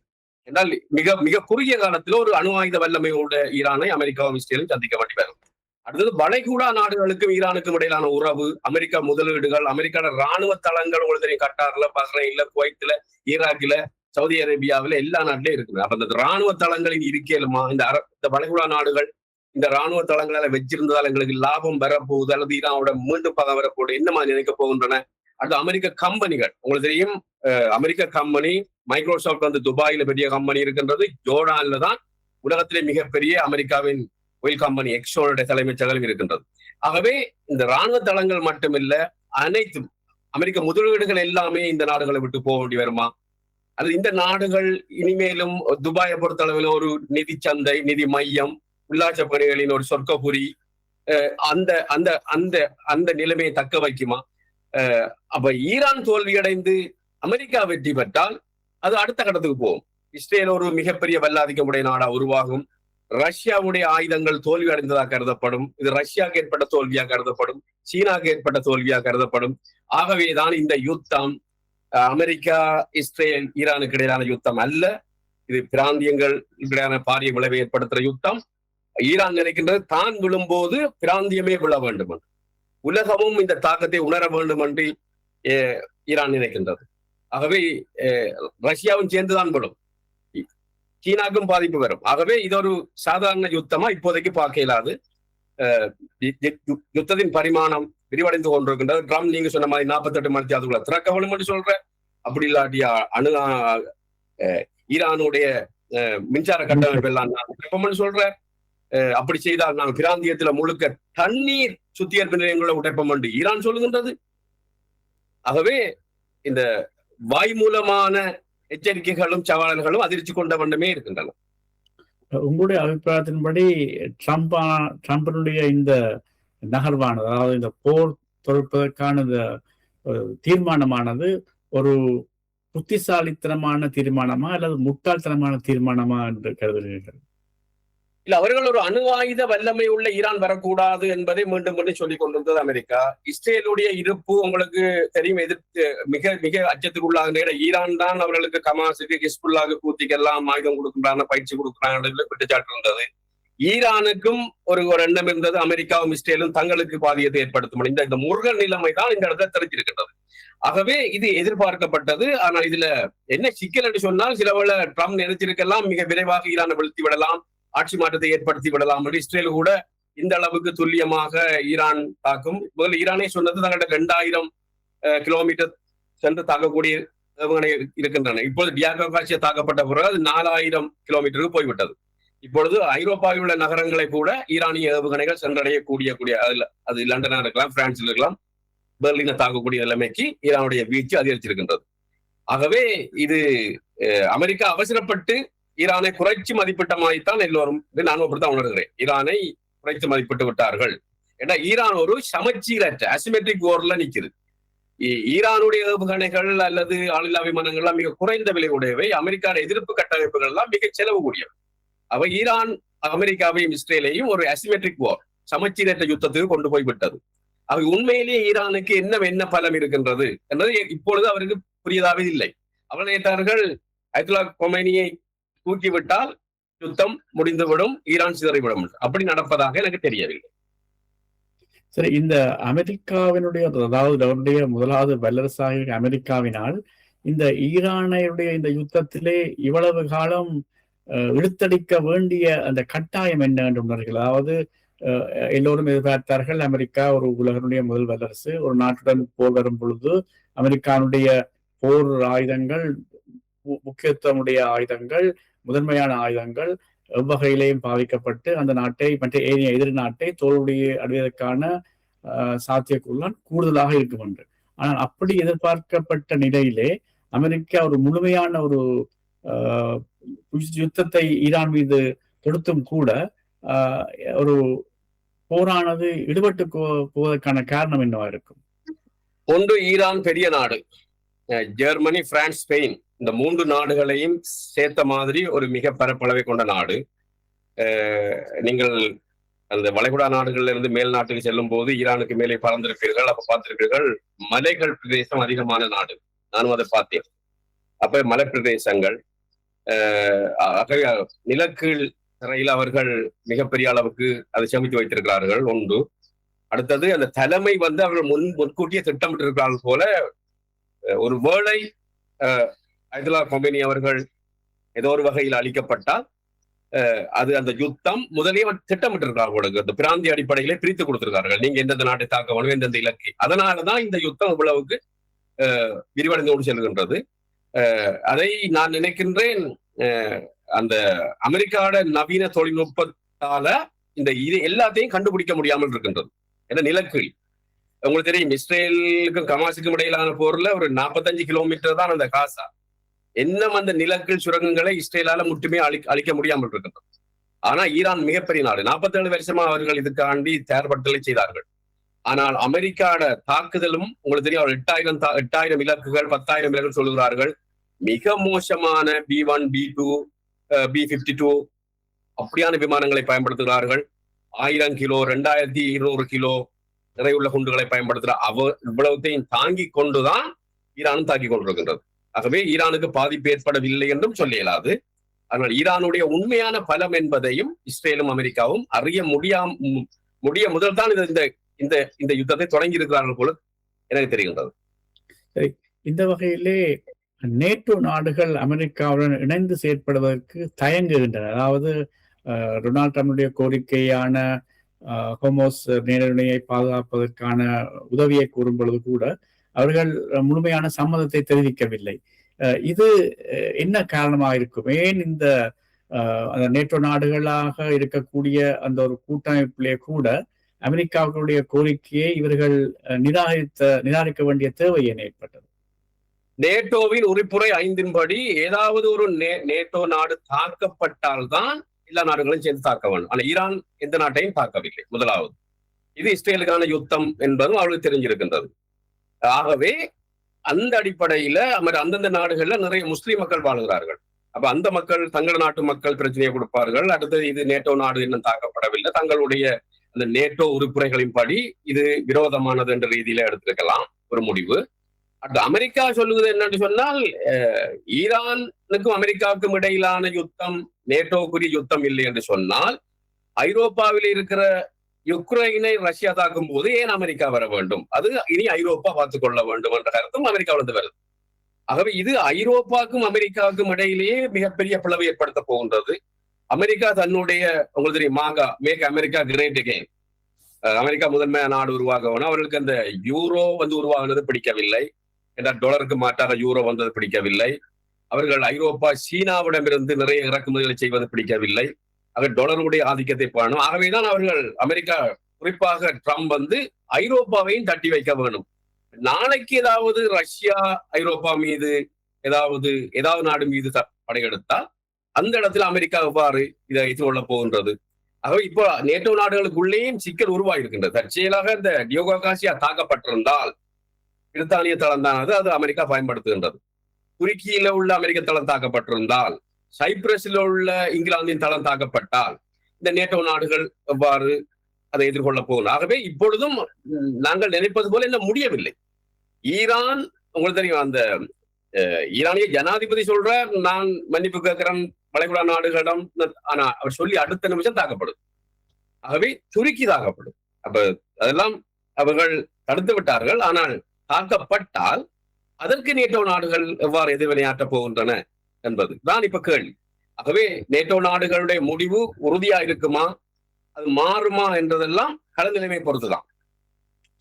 என்றால் மிக மிக குறுகிய காலத்தில் ஒரு அணு ஆயுத வல்லமையோட ஈரானை அமெரிக்காவும் இஸ்ரேலும் சந்திக்க வேண்டி வரும். அடுத்தது வளைகுடா நாடுகளுக்கும் ஈரானுக்கும் இடையிலான உறவு, அமெரிக்கா முதலீடுகள், அமெரிக்கான ராணுவ தளங்கள் உங்களுக்கு தெரியும், கட்டார்ல, பஹ்ரைன்ல, குவைத்துல, ஈராக்ல, சவுதி அரேபியாவில எல்லா நாட்டிலையும் இருக்குது. அப்ப இந்த ராணுவ தளங்களின் இருக்கையிலுமா இந்த வளைகுடா நாடுகள் இந்த ராணுவ தளங்களால வச்சிருந்ததால் எங்களுக்கு லாபம் வரப்போகுது அல்லது ஈரானோட மீண்டும் பகம் வரப்போகுது என்ன மாதிரி நினைக்க போகின்றன. அடுத்து அமெரிக்க கம்பெனிகள் உங்களுக்கு தெரியும், அமெரிக்க கம்பெனி மைக்ரோசாப்ட் துபாயில பெரிய கம்பெனி இருக்கின்றது. ஜோர்டான்ல தான் உலகத்திலே மிகப்பெரிய அமெரிக்காவின் ஒயில் கம்பெனி எக்ஸோனுடைய தலைமைச் செயலகம் இருக்கின்றது. ஆகவே இந்த ராணுவ தளங்கள் மட்டுமில்ல, அனைத்தும் அமெரிக்க முதலீடுகள் எல்லாமே இந்த நாடுகளை விட்டு போக வேண்டி வருமா? அது இந்த நாடுகள் இனிமேலும் துபாயை பொறுத்தளவில் ஒரு நிதி சந்தை, நிதி மையம், உல்லாச பணிகளின் ஒரு சொர்க்கபுரி, அந்த அந்த அந்த அந்த நிலைமையை தக்க வைக்குமா? அப்ப ஈரான் தோல்வியடைந்து அமெரிக்கா வெற்றி பெற்றால் அது அடுத்த கட்டத்துக்கு போகும். இஸ்ரேல் ஒரு மிகப்பெரிய வல்லாதிக்கமுடைய நாடா உருவாகும். ரஷ்யாவுடைய ஆயுதங்கள் தோல்வி அடைந்ததாக கருதப்படும். இது ரஷ்யாவுக்கு ஏற்பட்ட தோல்வியாக கருதப்படும், சீனாவுக்கு ஏற்பட்ட தோல்வியாக கருதப்படும். ஆகவேதான் இந்த யுத்தம் அமெரிக்கா இஸ்ரேல் ஈரானுக்கு இடையிலான யுத்தம் அல்ல. இது பிராந்தியங்கள் இடையான பாரிய விளைவை ஏற்படுத்துகிற யுத்தம். ஈரான் நினைக்கின்றது தான் விழும்போது பிராந்தியமே விழ வேண்டும் என்று, உலகமும் இந்த தாக்கத்தை உணர வேண்டும் என்று ஈரான் நினைக்கின்றது. ஆகவே ரஷ்யாவும் சேர்ந்துதான் விழும், சீனாக்கும் பாதிப்பு வரும். ஆகவே இது ஒரு சாதாரண யுத்தமா இப்போதைக்கு பார்க்க இயலாது. யுத்தத்தின் பரிமாணம் விரிவடைந்து கொண்டிருக்கின்றது. ட்ரம்ப் நீங்க சொன்ன மாதிரி 48 மணி நேரத்துக்குள்ள திறக்க வேணும் என்று சொல்ற, அப்படி இல்லாட்டியா ஈரானுடைய மின்சார கட்டமைப்பு எல்லாம் நான் சொல்ற, அப்படி செய்தால் நாங்கள் பிராந்தியத்துல முழுக்க தண்ணீர் சுத்திகரிப்பு நிலையங்களை உடைப்போம் என்று ஈரான் சொல்லுகின்றது. ஆகவே இந்த வாய் மூலமான எச்சரிக்கைகளும் சவால்களும் அதிர்ச்சி கொண்ட வண்ணமே இருக்கின்றன. உங்களுடைய அபிப்பிராயத்தின்படி ட்ரம்பினுடைய இந்த நகர்வானது, அதாவது இந்த போர் தொடுப்பதற்கான இந்த தீர்மானமானது ஒரு புத்திசாலித்தனமான தீர்மானமா அல்லது முட்டாள்தனமான தீர்மானமா என்று கருதுகிறீர்கள்? இல்ல, அவர்கள் ஒரு அணு ஆயுத வல்லமை உள்ள ஈரான் வரக்கூடாது என்பதை மீண்டும் மீண்டும் சொல்லிக் கொண்டிருந்தது அமெரிக்கா. இஸ்ரேலுடைய இருப்பு உங்களுக்கு தெரியும், எதிர்த்து மிக மிக அச்சத்துக்குள்ளாக ஈரான் தான் அவர்களுக்கு கமாசுக்கு, ஹிஸ்புல்லாக்கு, கூத்திக்கெல்லாம் ஆயுதம் கொடுக்கின்றாங்க, பயிற்சி கொடுக்கிறாங்க குற்றச்சாட்டு இருந்தது. ஈரானுக்கும் ஒரு எண்ணம் இருந்தது, அமெரிக்காவும் இஸ்ரேலும் தங்களுக்கு பாதியத்தை ஏற்படுத்தும். இந்த முருகன் நிலைமை தான் இந்த இடத்துல தெரிஞ்சிருக்கின்றது. ஆகவே இது எதிர்பார்க்கப்பட்டது. ஆனால் இதுல என்ன சிக்கல் என்று சொன்னால், சிலவேளை ட்ரம்ப் நினைச்சிருக்கலாம் மிக விரைவாக ஈரானை வீழ்த்தி விடலாம், ஆட்சி மாற்றத்தை ஏற்படுத்தி விடலாம் என்று. இஸ்ரேல் கூட இந்த அளவுக்கு துல்லியமாக ஈரான் தாக்கும். முதல்ல ஈரானே சொன்னது தங்கள்கிட்ட 2000 கிலோமீட்டர் சென்று தாக்கக்கூடிய ஏவுகணை இருக்கின்றன. இப்பொழுது டியாகோகாசியா தாக்கப்பட்ட பிறகு அது 4000 கிலோமீட்டருக்கு போய்விட்டது. இப்பொழுது ஐரோப்பாவில் உள்ள நகரங்களை கூட ஈரானிய ஏவுகணைகள் சென்றடையக்கூடிய அது லண்டனா இருக்கலாம், பிரான்சில் இருக்கலாம், பெர்லினை தாக்கக்கூடிய நிலைமைக்கு ஈரானுடைய வீழ்ச்சி அதிகரிச்சிருக்கின்றது. ஆகவே இது அமெரிக்கா அவசரப்பட்டு ஈரானை குறைச்சி மதிப்பிட்ட மாதிரித்தான் எல்லோரும், நான் அப்படித்தான் உணர்கிறேன், ஈரானை குறைத்து மதிப்பிட்டு விட்டார்கள். ஏன்னா ஈரான் ஒரு சமச்சீரற்ற அசிமெட்ரிக் வார்ல நிக்குது. ஈரானுடைய ஏவுகணைகள் அல்லது ஆளில்லா விமானங்கள்லாம் மிக குறைந்த விலை உடையவை, அமெரிக்கான எதிர்ப்பு கட்டமைப்புகள் எல்லாம் மிக செலவு கூடியவை. அவை ஈரான் அமெரிக்காவையும் இஸ்ரேலையும் ஒரு அசிமெட்ரிக் வார், சமச்சீரற்ற யுத்தத்துக்கு கொண்டு போய் விட்டது. அவை உண்மையிலேயே ஈரானுக்கு என்ன பலம் இருக்கின்றது என்பது இப்பொழுது அவருக்கு புரியதாவே இல்லை. அவர்கள் நேற்றார்கள் அயத்துல்லா கொமைனியை தூக்கிவிட்டால் யுத்தம் முடிந்துவிடும், ஈரான் சிதறிவிடும். அப்படி நடப்பதாக எனக்கு தெரியவில்லை. சரி, இந்த அமெரிக்காவினுடைய, அதாவது அவருடைய முதலாவது வல்லரசாக அமெரிக்காவினால் இந்த ஈரானுடைய இந்த யுத்தத்திலே இவ்வளவு காலம் இழுத்தடிக்க வேண்டிய அந்த கட்டாயம் என்ன என்று உணர்கிறார்? அதாவது எல்லோரும் எதிர்பார்த்தார்கள், அமெரிக்கா ஒரு உலகனுடைய முதல் வல்லரசு, ஒரு நாட்டுடன் போர் வரும் பொழுது அமெரிக்காவுடைய போர் ஆயுதங்கள், முக்கியத்துவமுடைய ஆயுதங்கள், முதன்மையான ஆயுதங்கள் எவ்வகையிலேயும் பாவிக்கப்பட்டு அந்த நாட்டை மற்ற ஏனைய எதிர் நாட்டை தோல்வியை அடைவதற்கான சாத்தியக்கூறுதான் கூடுதலாக இருக்கும் என்று. ஆனால் அப்படி எதிர்பார்க்கப்பட்ட நிலையிலே அமெரிக்கா ஒரு முழுமையான ஒரு யுத்தத்தை ஈரான் மீது தொடுத்தும் கூட ஒரு போரானது ஈடுபட்டு போவதற்கான காரணம் என்னவா இருக்கும்? ஒன்று, ஈரான் பெரிய நாடு. ஜெர்மனி, பிரான்ஸ், ஸ்பெயின் இந்த 3 நாடுகளையும் சேர்த்த மாதிரி ஒரு மிக பரப்பளவை கொண்ட நாடு. நீங்கள் அந்த வளைகுடா நாடுகள்ல இருந்து மேல் நாட்டுக்கு செல்லும் போது ஈரானுக்கு மேலே பறந்திருப்பீர்கள். அப்ப பார்த்திருப்பீர்கள், மலைகள் பிரதேசம் அதிகமான நாடு. நானும் அதை பார்த்தேன். அப்ப மலை பிரதேசங்கள், நிலக்கீழ் தரையில் அவர்கள் மிகப்பெரிய அளவுக்கு அதை சேமித்து வைத்திருக்கிறார்கள். ஒன்று. அடுத்தது, அந்த தலைமை அவர்கள் முன்கூட்டியே திட்டமிட்டிருக்கிறார்கள் போல. ஒரு வேளை அயதுல்லா கொமேனி அவர்கள் ஏதோ ஒரு வகையில் அளிக்கப்பட்டால் அது அந்த யுத்தம் முதலே திட்டமிட்டிருக்கிறார்கள். அந்த பிராந்திய அடிப்படையிலே பிரித்து கொடுத்திருக்கார்கள். நீங்க எந்தெந்த நாட்டை தாக்க வேணும், எந்தெந்த இலக்கை. அதனாலதான் இந்த யுத்தம் இவ்வளவுக்கு விரிவடைந்து கொண்டு செல்கின்றது. அதை நான் நினைக்கின்றேன், அந்த அமெரிக்காவோட நவீன தொழில்நுட்பத்தால இந்த இது எல்லாத்தையும் கண்டுபிடிக்க முடியாமல் இருக்கின்றது. ஏன்னா நிலக்கீழ் உங்களுக்கு தெரியும், இஸ்ரேலுக்கும் கமாசுக்கும் இடையிலான போர்ல ஒரு 45 கிலோமீட்டர் தான் அந்த காசா. இன்னும் அந்த நிலக்கீழ் சுரங்கங்களை இஸ்ரேலால மட்டுமே அழிக்க முடியாமல் இருக்கின்றது. ஆனா ஈரான் மிகப்பெரிய நாடு. 47 வருஷமா அவர்கள் இதுக்காண்டி தயார்படுத்தலை செய்தார்கள். ஆனால் அமெரிக்காவோட தாக்குதலும் உங்களுக்கு தெரியும், 8,000 இலக்குகள், 10,000 இலக்குகள் சொல்லுகிறார்கள். மிக மோசமான B1, B2, B-52 அப்படியான விமானங்களை பயன்படுத்துகிறார்கள். 1000 கிலோ, 2200 கிலோ நிறைவுள்ள குண்டுகளை பயன்படுத்துகிற இவ்வளவுத்தையும் தாங்கி கொண்டுதான் ஈரானும் தாக்கி கொண்டிருக்கின்றது. ஆகவே ஈரானுக்கு பாதிப்பு ஏற்படவில்லை என்றும் சொல்ல இயலாது. ஆனால் ஈரானுடைய உண்மையான பலம் என்பதையும் இஸ்ரேலும் அமெரிக்காவும் அறிய முடிய முதல் தான் இந்த யுத்தத்தை தொடங்கி இருக்கிறார்கள் போல எனக்கு தெரிகின்றது. இந்த வகையிலே நேட்டோ நாடுகள் அமெரிக்காவுடன் இணைந்து செயற்படுவதற்கு தயங்குகின்றன. அதாவது டொனால்ட் ட்ரம்புடைய கோரிக்கையான ஹோமோஸ் நீரிணையை பாதுகாப்பதற்கான உதவியை கூறும் பொழுது கூட அவர்கள் முழுமையான சம்மதத்தை தெரிவிக்கவில்லை. இது என்ன காரணமாக இருக்கும்? ஏன் இந்த நேட்டோ நாடுகளாக இருக்கக்கூடிய அந்த ஒரு கூட்டமைப்பிலே கூட அமெரிக்காவுடைய கோரிக்கையை இவர்கள் நிராகரிக்க வேண்டிய தேவை ஏன் ஏற்பட்டது? நேட்டோவின் உறுப்புரை 5 படி ஏதாவது ஒரு நேட்டோ நாடு தாக்கப்பட்டால்தான் எல்லா நாடுகளையும் சேர்ந்து தாக்க வேண்டும். ஆனா ஈரான் எந்த நாட்டையும் தாக்கவில்லை. முதலாவது, இது இஸ்ரேலுக்கான யுத்தம் என்பதும் அவர்களுக்கு தெரிஞ்சிருக்கின்றது. ஆகவே அந்த அடிப்படையில அந்தந்த நாடுகள்ல நிறைய முஸ்லிம் மக்கள் வாழ்கிறார்கள். அப்ப அந்த மக்கள் தங்கள் நாட்டு மக்கள் பிரச்சனையை கொடுப்பார்கள். அடுத்தது, இது நேட்டோ நாடு இன்னும் தாக்கப்படவில்லை, தங்களுடைய அந்த நேட்டோ உறுப்புரைகளின் படி இது விரோதமானது என்ற ரீதியில எடுத்திருக்கலாம் ஒரு முடிவு. அடுத்து அமெரிக்கா சொல்லுவது என்னன்னு சொன்னால், ஈரானுக்கும் அமெரிக்காவுக்கும் இடையிலான யுத்தம் நேட்டோக்குரிய யுத்தம் இல்லை என்று சொன்னால், ஐரோப்பாவில் இருக்கிற யுக்ரைனை ரஷ்யா தாக்கும் போது ஏன் அமெரிக்கா வர வேண்டும்? அது இனி ஐரோப்பா பார்த்துக் கொள்ள வேண்டும் என்ற கருத்தும் அமெரிக்காவிலிருந்து வருது. ஆகவே இது ஐரோப்பாவுக்கும் அமெரிக்காவுக்கும் இடையிலேயே மிகப்பெரிய பிளவை ஏற்படுத்த போகின்றது. அமெரிக்கா தன்னுடைய, உங்களுக்கு தெரியும், make America great again, America முதன்மையான நாடு உருவாகணும். அவர்களுக்கு அந்த யூரோ உருவாகுனது பிடிக்கவில்லை. என்றால் டாலருக்கு மாற்றாக யூரோ வந்தது பிடிக்கவில்லை. அவர்கள் ஐரோப்பா சீனாவிடமிருந்து நிறைய இறக்குமதிகளை செய்வது பிடிக்கவில்லை. அவர் டாலருடைய ஆதிக்கத்தை பாடணும். ஆகவேதான் அவர்கள், அமெரிக்கா குறிப்பாக ட்ரம்ப் ஐரோப்பாவையும் தட்டி வைக்க வேணும். நாளைக்கு ஏதாவது ரஷ்யா ஐரோப்பா மீது ஏதாவது நாடு மீது படையெடுத்தால் அந்த இடத்துல அமெரிக்கா எவ்வாறு இதை எதிர்கொள்ள போகின்றது? ஆகவே இப்போ நேட்டோ நாடுகளுக்குள்ளேயும் சிக்கல் உருவாகிருக்கின்றது. தற்செயலாக இந்த டியோகோ காசியா தாக்கப்பட்டிருந்தால் பிரித்தானிய தளம் தான் அது அமெரிக்கா பயன்படுத்துகின்றது. துருக்கியில உள்ள அமெரிக்க தளம் தாக்கப்பட்டிருந்தால், சைப்ரஸில் உள்ள இங்கிலாந்தின் தளம் தாக்கப்பட்டால் இந்த நேட்டோ நாடுகள் எவ்வாறு அதை எதிர்கொள்ள போகணும்? ஆகவே இப்பொழுதும் நாங்கள் நினைப்பது போல என்ன முடியவில்லை. ஈரான் உங்களுக்கு தெரியும், அந்த ஈரானிய ஜனாதிபதி சொல்றார், நான் மன்னிப்பு கேட்கிறேன் வளைகுடா நாடுகளிடம், ஆனா அவர் சொல்லி அடுத்த நிமிஷம் தாக்கப்படுது. ஆகவே சுருக்கி தாக்கப்படும். அப்ப அதெல்லாம் அவர்கள் தடுத்து விட்டார்கள். ஆனால் தாக்கப்பட்டால் அதற்கு நேட்டோ நாடுகள் எவ்வாறு எதிர்வினையாற்றப் போகின்றன என்பது தான் இப்ப கேள்வி. ஆகவே நேட்டோ நாடுகளுடைய முடிவு உறுதியா இருக்குமா, அது மாறுமா என்றதெல்லாம் களநிலைமை பொறுத்துதான்.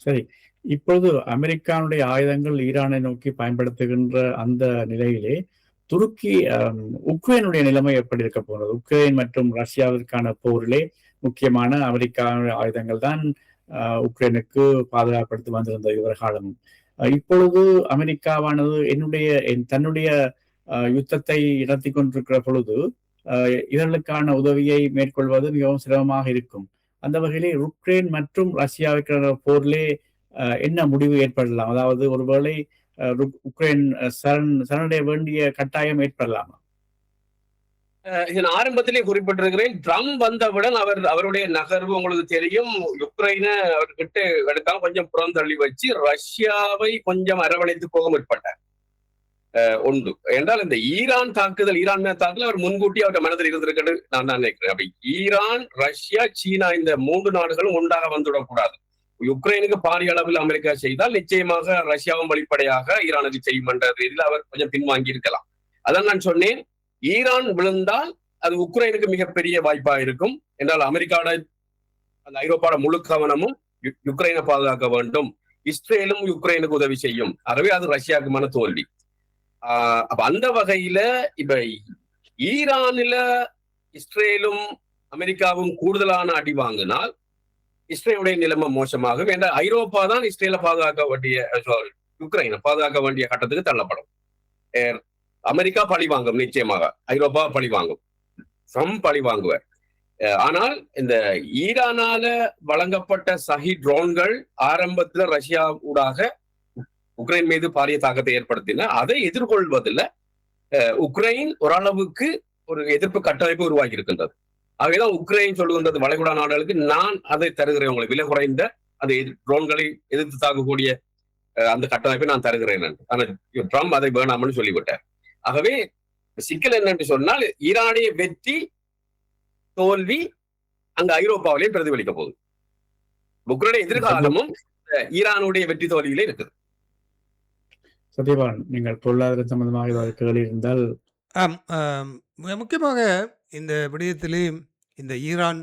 சரி, இப்பொழுது அமெரிக்காவுடைய ஆயுதங்கள் ஈரானை நோக்கி பயன்படுத்துகின்ற அந்த நிலையிலே துருக்கி உக்ரைனுடைய நிலைமை எப்படி இருக்க போகிறது? உக்ரைன் மற்றும் ரஷ்யாவிற்கான போரிலே முக்கியமான அமெரிக்கா ஆயுதங்கள் தான் உக்ரைனுக்கு பாதுகாப்படுத்தி வந்திருந்த இவர் காலமும். இப்பொழுது அமெரிக்காவானது தன்னுடைய யுத்தத்தை நடத்தி கொண்டிருக்கிற பொழுது இவர்களுக்கான உதவியை மேற்கொள்வது மிகவும் சிரமமாக இருக்கும். அந்த வகையிலே உக்ரைன் மற்றும் ரஷ்யாவுக்கான போரிலே என்ன முடிவு ஏற்படலாம்? அதாவது ஒருவேளை உக்ரைன் சரணடைய வேண்டிய கட்டாயம் ஏற்படலாமா? இதன் ஆரம்பத்திலே குறிப்பிட்டிருக்கிறேன். ட்ரம்ப் வந்தவுடன் அவருடைய நகர்வு உங்களுக்கு தெரியும். யுக்ரைனை அவர்கிட்ட எடுக்காம கொஞ்சம் புறம் தள்ளி வச்சு ரஷ்யாவை கொஞ்சம் அரவணைத்து போக முற்பட்டார். உண்டு என்றால் இந்த ஈரான் தாக்குதல் அவர் முன்கூட்டி அவருடைய மனதில் இருந்திருக்கிறது நான் தான் நினைக்கிறேன். அப்ப ஈரான், ரஷ்யா, சீனா இந்த 3 நாடுகளும் ஒன்றாக வந்துவிடக்கூடாது. யுக்ரைனுக்கு பாரிய அளவில் அமெரிக்கா செய்தால் நிச்சயமாக ரஷ்யாவும் வெளிப்படையாக ஈரானுக்கு செய்யும் என்ற ரீதியில் அவர் கொஞ்சம் பின்வாங்கி இருக்கலாம். அதான் நான் சொன்னேன், ஈரான் விழுந்தால் அது உக்ரைனுக்கு மிகப்பெரிய வாய்ப்பா இருக்கும். என்றால் அமெரிக்காவோட அந்த ஐரோப்பாவோட முழு கவனமும் யுக்ரைனை பாதுகாக்க வேண்டும். இஸ்ரேலும் யுக்ரைனுக்கு உதவி செய்யும். ஆகவே அது ரஷ்யாவுக்குமான தோல்வி. அப்ப அந்த வகையில இப்ப ஈரானில இஸ்ரேலும் அமெரிக்காவும் கூடுதலான அடி வாங்கினால் இஸ்ரேலுடைய நிலைமை மோசமாக வேண்டாம். ஐரோப்பா தான் இஸ்ரேலை பாதுகாக்க வேண்டிய, யுக்ரைனை பாதுகாக்க வேண்டிய கட்டத்துக்கு தள்ளப்படும். அமெரிக்கா பழி வாங்கும், நிச்சயமாக ஐரோப்பா பழி வாங்கும், ட்ரம்ப் பழி வாங்குவார். ஆனால் இந்த ஈரானால வழங்கப்பட்ட சஹி ட்ரோன்கள் ஆரம்பத்துல ரஷ்யா ஊடாக உக்ரைன் மீது பாரிய தாக்கத்தை ஏற்படுத்தின. அதை எதிர்கொள்வதில் உக்ரைன் ஓரளவுக்கு ஒரு எதிர்ப்பு கட்டமைப்பு உருவாக்கி இருக்கின்றது. ஆகவேதான் உக்ரைன் சொல்லுகின்றது வளைகுடா நாடுகளுக்கு, நான் அதை தருகிறேன், உங்களுக்கு விலை குறைந்த அந்த ட்ரோன்களை எதிர்த்து தாக்கக்கூடிய அந்த கட்டமைப்பை நான் தருகிறேன் என்று. ஆனால் ட்ரம்ப் அதை வேணாம்னு சொல்லிவிட்டார். ஆகவே சிக்கல் என்னென்று சொன்னால், ஈரானிய வெற்றி தோல்வி அங்க ஐரோப்பாவிலேயே பிரதிபலிக்க போகுது. உக்ரைனுடைய எதிர்காலமும் ஈரானுடைய வெற்றி தோல்வியிலே இருக்குது. சத்யபான், நீங்கள் பொருளாதார சம்பந்தமாக ஏதாவது கேள்வி இருந்தால். முக்கியமாக இந்த விடயத்திலே இந்த ஈரான்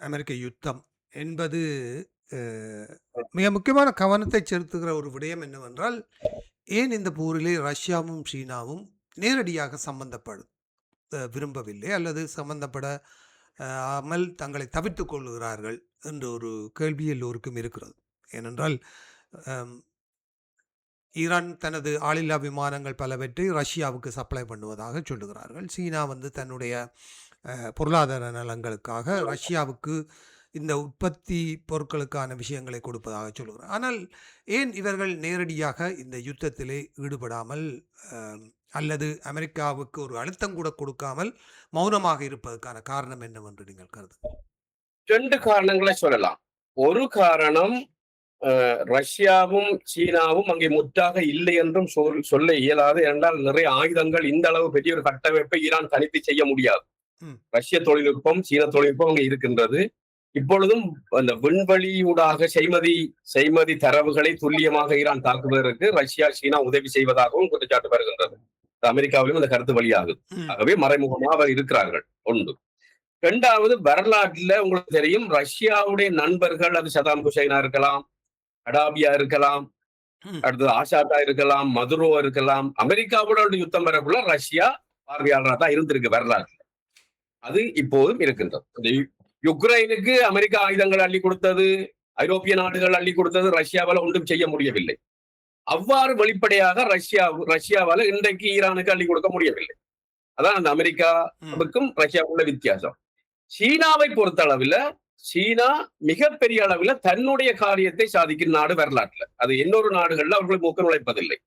அமெரிக்க யுத்தம் என்பது மிக முக்கியமான கவனத்தை செலுத்துகிற ஒரு விடயம் என்னவென்றால், ஏன் இந்த போரிலே ரஷ்யாவும் சீனாவும் நேரடியாக விரும்பவில்லை அல்லது சம்பந்தப்படாமல் தங்களை தவிர்த்து கொள்ளுகிறார்கள் என்ற ஒரு கேள்வி எல்லோருக்கும் இருக்கிறது. ஏனென்றால் ஈரான் தனது ஆளில்லா விமானங்கள் பலவற்றை ரஷ்யாவுக்கு சப்ளை பண்ணுவதாக சொல்லுகிறார்கள். சீனா தன்னுடைய பொருளாதார நலன்களுக்காக ரஷ்யாவுக்கு இந்த உற்பத்தி பொருட்களுக்கான விஷயங்களை கொடுப்பதாக சொல்லுகிறார். ஆனால் ஏன் இவர்கள் நேரடியாக இந்த யுத்தத்திலே ஈடுபடாமல் அல்லது அமெரிக்காவுக்கு ஒரு அழுத்தம் கூட கொடுக்காமல் மௌனமாக இருப்பதற்கான காரணம் என்னவென்று நீங்கள் கருதுங்கள்? 2 காரணங்களை சொல்லலாம். ஒரு காரணம், ரஷ்யாவும் சீனாவும் அங்கே முற்றாக இல்லை என்றும் சொல்ல இயலாது. என்றால் நிறைய ஆயுதங்கள், இந்த அளவு பெரிய ஒரு கட்டமைப்பை ஈரான் தனித்து செய்ய முடியாது. ரஷ்ய தொழில்நுட்பம், சீன தொழில்நுட்பம் அங்கே இருக்கின்றது. இப்பொழுதும் அந்த விண்வெளியூடாக செய்மதி தரவுகளை துல்லியமாக ஈரான் தாக்குவதற்கு ரஷ்யா, சீனா உதவி செய்வதாகவும் குற்றச்சாட்டு வருகின்றது. அமெரிக்காவிலும் அந்த கருத்து வெளியாகுது. ஆகவே மறைமுகமாக அவர் இருக்கிறார்கள். ஒன்று. 2வது, வரலாற்றுல உங்களுக்கு தெரியும், ரஷ்யாவுடைய நண்பர்கள், அது சதாம் ஹுசைனா இருக்கலாம், அடாபியா இருக்கலாம், அடுத்தது ஆஷாட்டா இருக்கலாம், மதுரோ இருக்கலாம், அமெரிக்காவோட யுத்தம் வரக்குள்ள ரஷ்யா பார்வையாளராக தான் இருந்திருக்கு வரலாற்று. அது இப்போதும் இருக்கின்றது. யுக்ரைனுக்கு அமெரிக்கா ஆயுதங்கள் அள்ளி கொடுத்தது, ஐரோப்பிய நாடுகள் அள்ளி கொடுத்தது, ரஷ்யாவால ஒன்றும் செய்ய முடியவில்லை. அவ்வாறு வெளிப்படையாக ரஷ்யாவால இன்றைக்கு ஈரானுக்கு அள்ளி கொடுக்க முடியவில்லை. அதான் அந்த அமெரிக்காவுக்கும் ரஷ்யாவுக்குள்ள வித்தியாசம். சீனாவை பொறுத்த அளவில் சீனா மிகப்பெரிய அளவில் தன்னுடைய காரியத்தை சாதிக்கும் நாடு வரலாற்றுல. அது இன்னொரு நாடுகள்ல அவர்களுக்கு மூக்க நுழைப்பதில்லை.